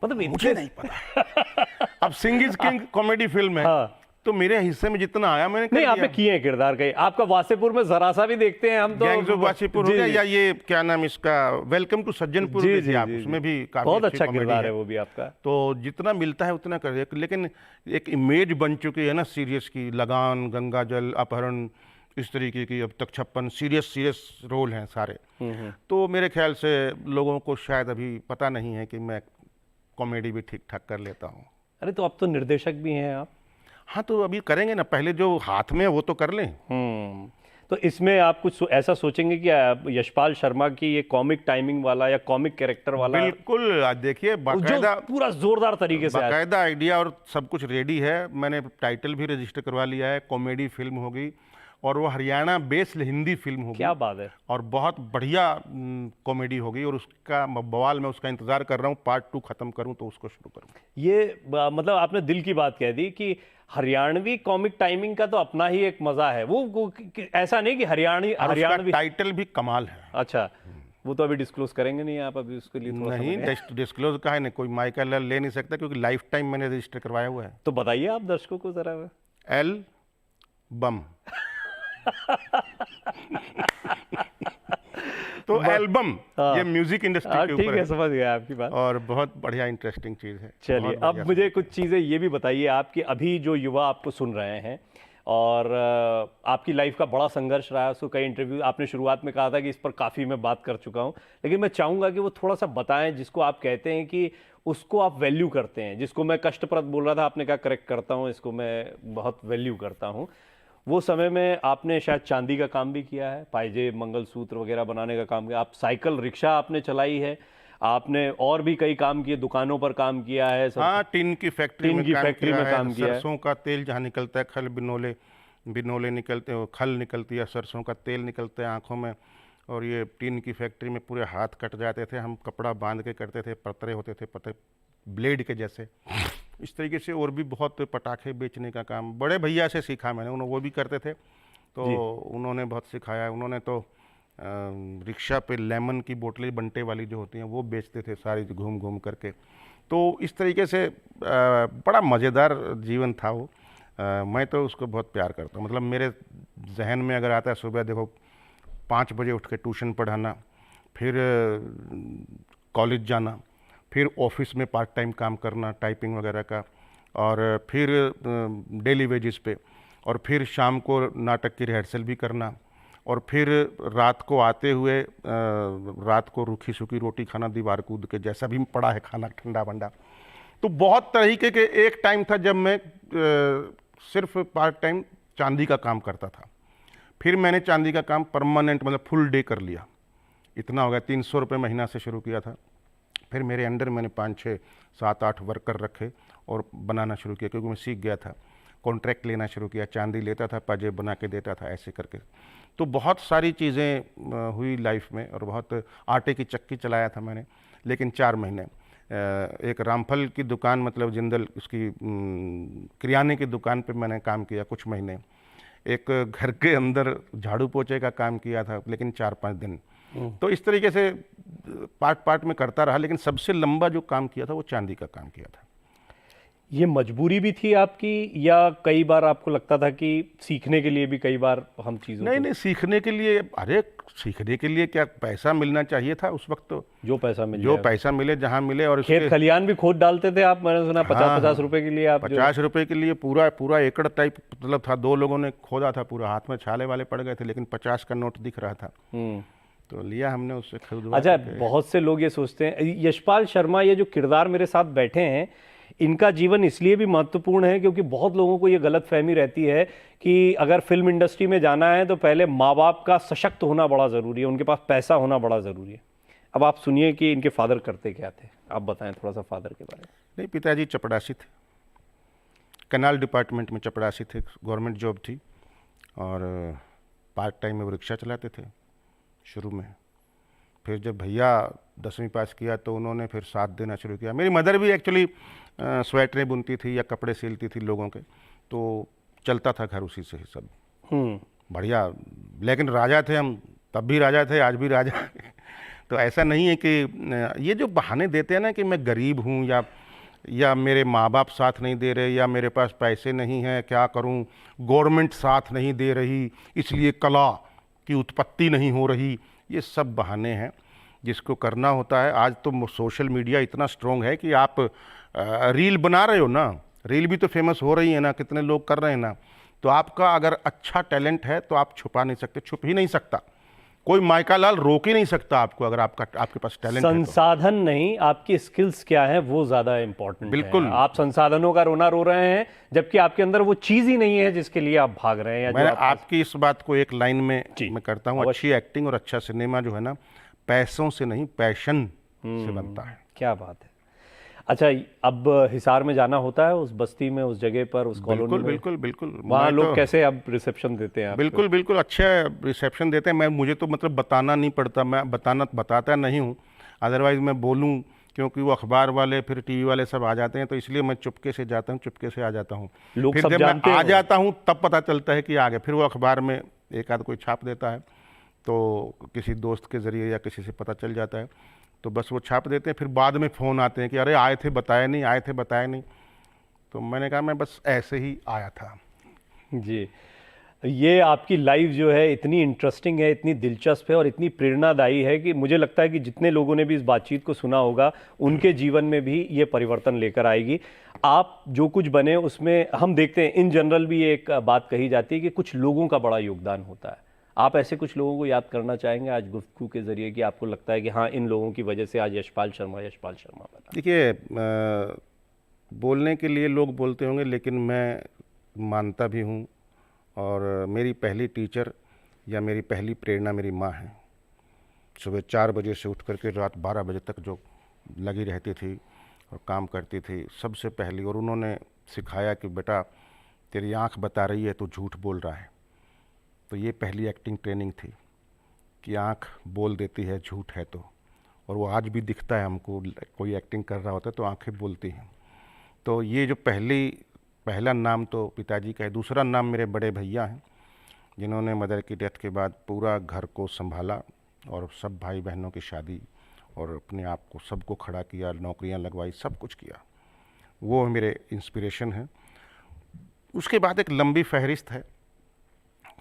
मतलब मुझे नहीं पता। अब Singh is king comedy film है, हाँ। तो मेरे हिस्से में जितना आया मैंने कर नहीं, दिया। आपने किए हैं किरदार कई। आपका वासेपुर में जरा सा भी देखते हैं हम तो। गैंग्स ऑफ वासेपुर हो जी, गया, जी। या ये क्या नाम इसका, वेलकम टू सज्जनपुर जी, देखिए जी, आप, जी, उसमें जी। भी काफी बहुत अच्छी अच्छा कॉमेडी किरदार है वो भी आपका। तो जितना मिलता है उतना कर दिया, लेकिन एक इमेज बन चुकी है ना सीरियस की, लगान, गंगा जल, अपहरण, इस तरीके की अब तक 56 सीरियस रोल हैं सारे। तो मेरे ख्याल से लोगों को शायद अभी पता नहीं है कि मैं कॉमेडी भी ठीक ठाक कर लेता हूँ। अरे तो अब तो निर्देशक भी हैं आप। हाँ, तो अभी करेंगे ना, पहले जो हाथ में है वो तो कर लें। तो इसमें आप कुछ ऐसा सोचेंगे कि यशपाल शर्मा की ये कॉमिक टाइमिंग वाला या कॉमिक कैरेक्टर वाला, बिल्कुल, देखिए जो बाकायदा पूरा जोरदार तरीके से बाकायदा आइडिया और सब कुछ रेडी है। मैंने टाइटल भी रजिस्टर करवा लिया है, कॉमेडी फिल्म होगी और वो हरियाणा बेस्ड हिंदी फिल्म होगी। क्या बात है। और बहुत बढ़िया कॉमेडी होगी और उसका बवाल मैं उसका इंतजार कर रहा हूँ, पार्ट 2 खत्म करूँ तो उसको शुरू करूँ। ये मतलब आपने दिल की बात कह दी कि हरियाणवी कॉमिक टाइमिंग का तो अपना ही एक मजा है। वो ऐसा नहीं कि हरियाणवी टाइटल भी कमाल है। अच्छा, वो तो अभी डिस्क्लोज करेंगे नहीं आप अभी उसके लिए थोड़ा नहीं, डिस्क्लोज का है नहीं, कोई माइक ले नहीं सकता क्योंकि लाइफ टाइम मैंने रजिस्टर करवाया हुआ है। तो बताइए आप दर्शकों को जरा। एल बम तो एल्बम, ये म्यूजिक इंडस्ट्री के ठीक ऊपर है, है समझ गया आपकी बात। और बहुत बढ़िया इंटरेस्टिंग चीज़ है। चलिए, बहुत अब बढ़िया मुझे कुछ चीज़ें ये भी बताइए आपकी, अभी जो युवा आपको सुन रहे हैं और आपकी लाइफ का बड़ा संघर्ष रहा है, उसको कई इंटरव्यू आपने शुरुआत में कहा था कि इस पर काफ़ी मैं बात कर चुका हूँ, लेकिन मैं चाहूँगा कि वो थोड़ा सा बताएं जिसको आप कहते हैं कि उसको आप वैल्यू करते हैं, जिसको मैं कष्टप्रद बोल रहा था, आपने कहा करेक्ट करता हूँ, इसको मैं बहुत वैल्यू करता हूँ। वो समय में आपने शायद चांदी का काम भी किया है, पायजेब, मंगलसूत्र वगैरह बनाने का काम किया, आप साइकिल रिक्शा आपने चलाई है, आपने और भी कई काम किए, दुकानों पर काम किया है। हाँ, टिन की फैक्ट्री में काम किया है, किया है। सरसों का तेल जहाँ निकलता है, खल बिनोले निकलते हैं, खल निकलती है, सरसों का तेल निकलता है आँखों में, और ये टिन की फैक्ट्री में पूरे हाथ कट जाते थे, हम कपड़ा बांध के करते थे, पतरे होते थे, पतरे ब्लेड के जैसे, इस तरीके से। और भी बहुत पटाखे बेचने का काम बड़े भैया से सीखा मैंने, उन्होंने वो भी करते थे तो उन्होंने बहुत सिखाया। उन्होंने तो रिक्शा पे लेमन की बोतलें बंटे वाली जो होती हैं वो बेचते थे सारी घूम घूम करके। तो इस तरीके से बड़ा मज़ेदार जीवन था वो। मैं तो उसको बहुत प्यार करता हूँ। मतलब मेरे जहन में अगर आता है सुबह देखो 5 बजे उठ के ट्यूशन पढ़ाना, फिर कॉलेज जाना, फिर ऑफिस में पार्ट टाइम काम करना टाइपिंग वगैरह का, और फिर डेली वेजेस पे, और फिर शाम को नाटक की रिहर्सल भी करना, और फिर रात को आते हुए रात को रूखी सूखी रोटी खाना, दीवार कूद के, जैसा भी पड़ा है खाना ठंडा वंडा। तो बहुत तरीके के एक टाइम था जब मैं सिर्फ पार्ट टाइम चांदी का काम करता था। फिर मैंने चांदी का काम परमानेंट मतलब फुल डे कर लिया। इतना हो गया, 300 रुपये महीना से शुरू किया था। फिर मेरे अंडर मैंने 5, 6, 7, 8 वर्कर रखे और बनाना शुरू किया, क्योंकि मैं सीख गया था। कॉन्ट्रैक्ट लेना शुरू किया, चांदी लेता था, पाजेब बना के देता था, ऐसे करके। तो बहुत सारी चीज़ें हुई लाइफ में, और बहुत आटे की चक्की चलाया था मैंने, लेकिन 4 महीने। एक रामफल की दुकान, मतलब जिंदल, उसकी किराने की दुकान पे मैंने काम किया कुछ महीने। एक घर के अंदर झाड़ू पोछे का काम किया था, लेकिन 4-5 दिन। तो इस तरीके से पार्ट में करता रहा, लेकिन सबसे लंबा जो काम किया था वो चांदी का काम किया था। ये मजबूरी भी थी आपकी या कई बार आपको लगता था कि सीखने के लिए भी कई बार हम चीज़ों नहीं को नहीं, सीखने के लिए, अरे सीखने के लिए क्या पैसा मिलना चाहिए था उस वक्त, तो जो पैसा मिल जो जाए। पैसा मिले जहाँ मिले। और खेत खलियान भी खोद डालते थे आप, मैंने सुना 50-50 रुपए के लिए आप जो 50 रुपए के लिए पूरा पूरा एकड़ टाइप मतलब था। 2 लोगों ने खोदा था पूरा, हाथ में छाले वाले पड़ गए थे, लेकिन 50 का नोट दिख रहा था, तो लिया हमने उससे खरीदवा अच्छा, करके। बहुत से लोग ये सोचते हैं यशपाल शर्मा ये जो किरदार मेरे साथ बैठे हैं, इनका जीवन इसलिए भी महत्वपूर्ण है क्योंकि बहुत लोगों को ये गलतफहमी रहती है कि अगर फिल्म इंडस्ट्री में जाना है तो पहले माँ बाप का सशक्त होना बड़ा ज़रूरी है, उनके पास पैसा होना बड़ा ज़रूरी है। अब आप सुनिए कि इनके फादर करते क्या थे, आप बताएं थोड़ा सा फादर के बारे में। नहीं, पिताजी चपरासी थे, कैनाल डिपार्टमेंट में चपरासी थे, गवर्नमेंट जॉब थी, और पार्ट टाइम में वो रिक्शा चलाते थे शुरू में। फिर जब भैया 10वीं पास किया तो उन्होंने फिर साथ देना शुरू किया। मेरी मदर भी एक्चुअली स्वेटरें बुनती थी या कपड़े सिलती थी लोगों के, तो चलता था घर उसी से ही सब बढ़िया। लेकिन राजा थे हम, तब भी राजा थे, आज भी राजा हैं। तो ऐसा नहीं है कि ये जो बहाने देते हैं ना कि मैं गरीब हूँ या मेरे माँ बाप साथ नहीं दे रहे, या मेरे पास पैसे नहीं हैं, क्या करूँ, गवर्नमेंट साथ नहीं दे रही इसलिए कला की उत्पत्ति नहीं हो रही, ये सब बहाने हैं। जिसको करना होता है, आज तो सोशल मीडिया इतना स्ट्रॉन्ग है कि आप रील बना रहे हो ना, रील भी तो फेमस हो रही है ना, कितने लोग कर रहे हैं ना, तो आपका अगर अच्छा टैलेंट है तो आप छुपा नहीं सकते, छुप ही नहीं सकता, कोई माइका लाल रोक ही नहीं सकता आपको, अगर आपके पास टैलेंट है तो। संसाधन नहीं, आपकी स्किल्स क्या है वो ज्यादा इंपॉर्टेंट है। बिल्कुल। आप संसाधनों का रोना रो रहे हैं जबकि आपके अंदर वो चीज ही नहीं है जिसके लिए आप भाग रहे हैं, या जो मैं आप आपकी इस बात को एक लाइन में जी, मैं करता हूँ, अच्छी एक्टिंग और अच्छा सिनेमा जो है ना, पैसों से नहीं पैशन से बनता है। क्या बात है। अच्छा, अब हिसार में जाना होता है, उस बस्ती में, उस जगह पर, उस कॉलोनी बिल्कुल में? बिल्कुल बिल्कुल। वहाँ मैं लोग तो कैसे अब रिसेप्शन देते हैं आपको? बिल्कुल बिल्कुल अच्छा रिसेप्शन देते हैं। मुझे तो मतलब बताना नहीं पड़ता, मैं बताता नहीं हूँ, अदरवाइज मैं बोलूँ, क्योंकि वो अखबार वाले फिर टीवी वाले सब आ जाते हैं, तो इसलिए मैं चुपके से जाता हूँ, चुपके से आ जाता हूँ। लोग फिर सब जब मैं जानते आ हैं? जाता हूँ तब पता चलता है कि आ गए, फिर वो अखबार में एक आध कोई छाप देता है, तो किसी दोस्त के ज़रिए या किसी से पता चल जाता है, तो बस वो छाप देते हैं। फिर बाद में फ़ोन आते हैं कि अरे आए थे बताया नहीं, आए थे बताया नहीं, तो मैंने कहा मैं बस ऐसे ही आया था। जी, ये आपकी लाइफ जो है इतनी इंटरेस्टिंग है, इतनी दिलचस्प है और इतनी प्रेरणादायी है कि मुझे लगता है कि जितने लोगों ने भी इस बातचीत को सुना होगा उनके जीवन में भी ये परिवर्तन लेकर आएगी। आप जो कुछ बने उसमें हम देखते हैं, इन जनरल भी एक बात कही जाती है कि कुछ लोगों का बड़ा योगदान होता है। आप ऐसे कुछ लोगों को याद करना चाहेंगे आज गुफ्तगू के जरिए कि आपको लगता है कि हाँ, इन लोगों की वजह से आज यशपाल शर्मा बना? देखिए, बोलने के लिए लोग बोलते होंगे, लेकिन मैं मानता भी हूँ, और मेरी पहली टीचर या मेरी पहली प्रेरणा मेरी माँ है। सुबह 4 बजे से उठ करके रात 12 बजे तक जो लगी रहती थी और काम करती थी, सबसे पहली, और उन्होंने सिखाया कि बेटा तेरी आँख बता रही है तो झूठ बोल रहा है। तो ये पहली एक्टिंग ट्रेनिंग थी कि आँख बोल देती है झूठ है तो, और वो आज भी दिखता है हमको, कोई एक्टिंग कर रहा होता है तो आँखें बोलती हैं। तो ये जो पहला नाम तो पिताजी का है। दूसरा नाम मेरे बड़े भैया हैं, जिन्होंने मदर की डेथ के बाद पूरा घर को संभाला और सब भाई बहनों की शादी और अपने आप को सबको खड़ा किया, नौकरियां लगवाई, सब कुछ किया। वो मेरे इंस्पिरेशन हैं। उसके बाद एक लंबी फहरिस्त है,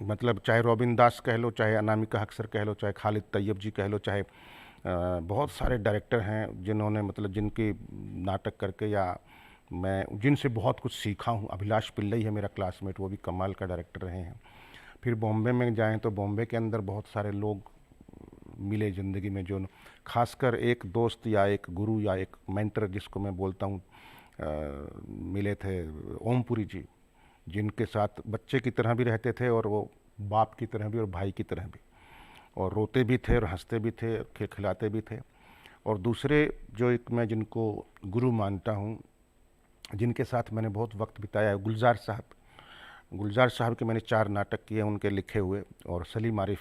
मतलब चाहे रोबिन दास कह लो, चाहे अनामिका हक सर कह लो, चाहे खालिद तैयब जी कह लो, चाहे बहुत सारे डायरेक्टर हैं जिन्होंने मतलब जिनके नाटक करके या मैं जिनसे बहुत कुछ सीखा हूँ। अभिलाष पिल्लई है मेरा क्लासमेट, वो भी कमाल का डायरेक्टर रहे हैं। फिर बॉम्बे में जाएं तो बॉम्बे के अंदर बहुत सारे लोग मिले ज़िंदगी में, जो खासकर एक दोस्त या एक गुरु या एक मेंटर जिसको मैं बोलता हूँ मिले थे, ओमपुरी जी, जिनके साथ बच्चे की तरह भी रहते थे और वो बाप की तरह भी और भाई की तरह भी, और रोते भी थे और हंसते भी थे, खिलाते भी थे। और दूसरे जो एक मैं जिनको गुरु मानता हूँ, जिनके साथ मैंने बहुत वक्त बिताया है, गुलजार साहब के मैंने 4 नाटक किए उनके लिखे हुए, और सलीम आरिफ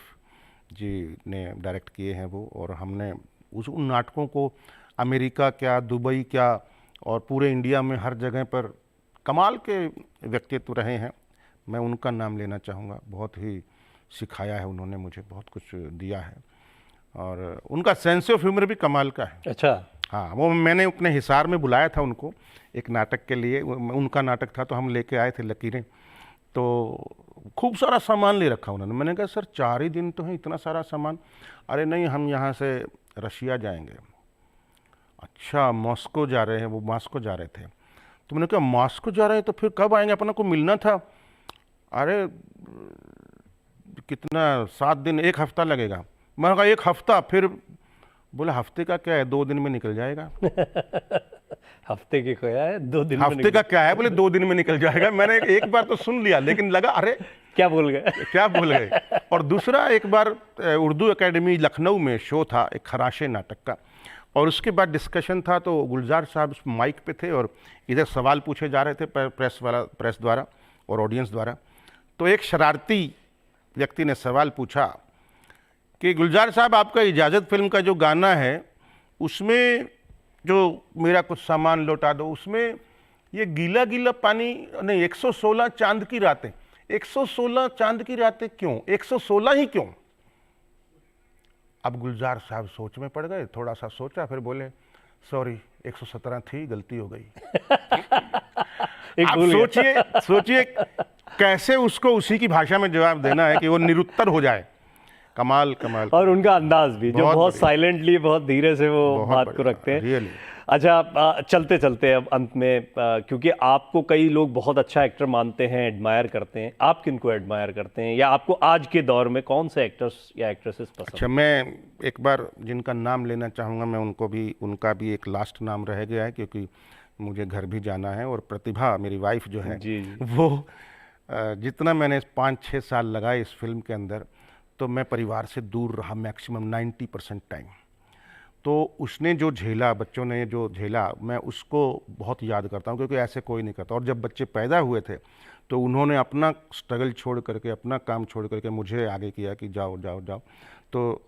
जी ने डायरेक्ट किए हैं वो, और हमने उन नाटकों को अमेरिका क्या, दुबई क्या, और पूरे इंडिया में हर जगह पर कमाल के व्यक्तित्व रहे हैं। मैं उनका नाम लेना चाहूँगा, बहुत ही सिखाया है उन्होंने मुझे, बहुत कुछ दिया है, और उनका सेंस ऑफ ह्यूमर भी कमाल का है। अच्छा, हाँ, वो मैंने अपने हिसार में बुलाया था उनको एक नाटक के लिए, उनका नाटक था तो हम लेके आए थे लकीरें। तो खूब सारा सामान ले रखा उन्होंने। मैंने कहा सर 4 ही दिन तो है, इतना सारा सामान? अरे नहीं, हम यहाँ से रशिया जाएंगे। अच्छा, मॉस्को जा रहे हैं? वो मॉस्को जा रहे थे। तो मैंने कहा मॉस्को जा रहे हैं तो फिर कब आएंगे, अपना को मिलना था। अरे कितना, 7 दिन, 1 हफ्ता लगेगा। मैंने कहा 1 हफ्ता? फिर बोला हफ्ते का क्या है, 2 दिन में निकल जाएगा। हफ्ते की खोया है, 2 दिन में हफ्ते का क्या है, बोले 2 दिन में निकल जाएगा। मैंने एक बार तो सुन लिया, लेकिन लगा अरे क्या बोल गए। क्या भूल गए। और दूसरा, एक बार उर्दू एकेडमी लखनऊ में शो था एक खराशे नाटक का, और उसके बाद डिस्कशन था। तो गुलजार साहब उस माइक पे थे और इधर सवाल पूछे जा रहे थे प्रेस द्वारा और ऑडियंस द्वारा। तो एक शरारती व्यक्ति ने सवाल पूछा कि गुलजार साहब, आपका इजाज़त फिल्म का जो गाना है उसमें जो मेरा कुछ सामान लौटा दो, उसमें ये गीला गीला पानी नहीं, 116 चांद की रातें। 116 चांद की रातें क्यों, 116 ही क्यों? अब गुलजार साहब सोच में पड़ गए, थोड़ा सा सोचा, फिर बोले सॉरी 117 थी, गलती हो गई। आप सोचिए कैसे उसको उसी की भाषा में जवाब देना है कि वो निरुत्तर हो जाए। कमाल कमाल। और उनका अंदाज भी जो बहुत साइलेंटली, बहुत धीरे से वो बात को रखते हैं। रियली। अच्छा, चलते चलते अब अंत में, क्योंकि आपको कई लोग बहुत अच्छा एक्टर मानते हैं, एडमायर करते हैं, आप किनको एडमायर करते हैं, या आपको आज के दौर में कौन से एक्टर्स या एक्ट्रेसेस पसंद? अच्छा, मैं एक बार जिनका नाम लेना चाहूँगा, मैं उनका भी एक लास्ट नाम रह गया है, क्योंकि मुझे घर भी जाना है। और प्रतिभा मेरी वाइफ जो है जी। वो जितना मैंने 5-6 साल लगाए इस फिल्म के अंदर, तो मैं परिवार से दूर रहा मैक्सिमम 90% टाइम। तो उसने जो झेला, बच्चों ने जो झेला, मैं उसको बहुत याद करता हूँ, क्योंकि ऐसे कोई नहीं करता। और जब बच्चे पैदा हुए थे तो उन्होंने अपना स्ट्रगल छोड़ करके, अपना काम छोड़ करके मुझे आगे किया कि जाओ जाओ जाओ। तो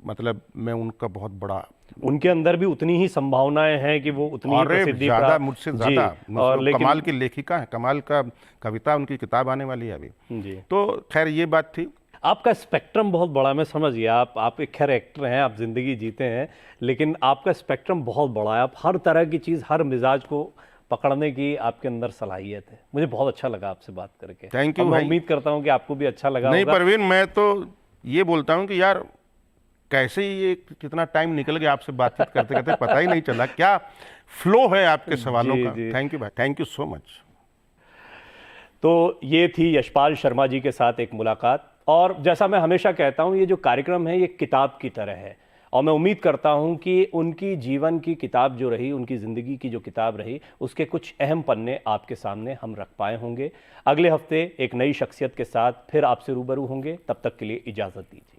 मतलब मैं उनका बहुत बड़ा, उनके अंदर भी उतनी ही संभावनाएं हैं कि वो उतनी ही प्रसिद्धि ज़्यादा, मुझसे ज़्यादा। और लेकिन कमाल की लेखिका है, कमाल का कविता, उनकी किताब आने वाली है अभी। जी। तो खैर ये बात थी। आपका स्पेक्ट्रम बहुत बड़ा, मैं समझ गया। आप एक खैर एक्टर हैं, आप जिंदगी जीते हैं, लेकिन आपका स्पेक्ट्रम बहुत बड़ा है। आप हर तरह की चीज़, हर मिजाज को पकड़ने की आपके अंदर सलाहियत है। मुझे बहुत अच्छा लगा आपसे बात करके। Thank you. मैं उम्मीद करता हूँ कि आपको भी अच्छा लगा नहीं होगा। परवीन, मैं तो ये बोलता हूँ कि यार कैसे ये कितना टाइम निकल गया आपसे बातचीत करते करते, पता ही नहीं चला। क्या फ्लो है आपके सवालों का। थैंक यू भाई, थैंक यू सो मच। तो ये थी यशपाल शर्मा जी के साथ एक मुलाकात। और जैसा मैं हमेशा कहता हूँ, ये जो कार्यक्रम है ये किताब की तरह है, और मैं उम्मीद करता हूँ कि उनकी जीवन की किताब जो रही, उनकी ज़िंदगी की जो किताब रही, उसके कुछ अहम पन्ने आपके सामने हम रख पाए होंगे। अगले हफ्ते एक नई शख्सियत के साथ फिर आपसे रूबरू होंगे। तब तक के लिए इजाज़त दीजिए।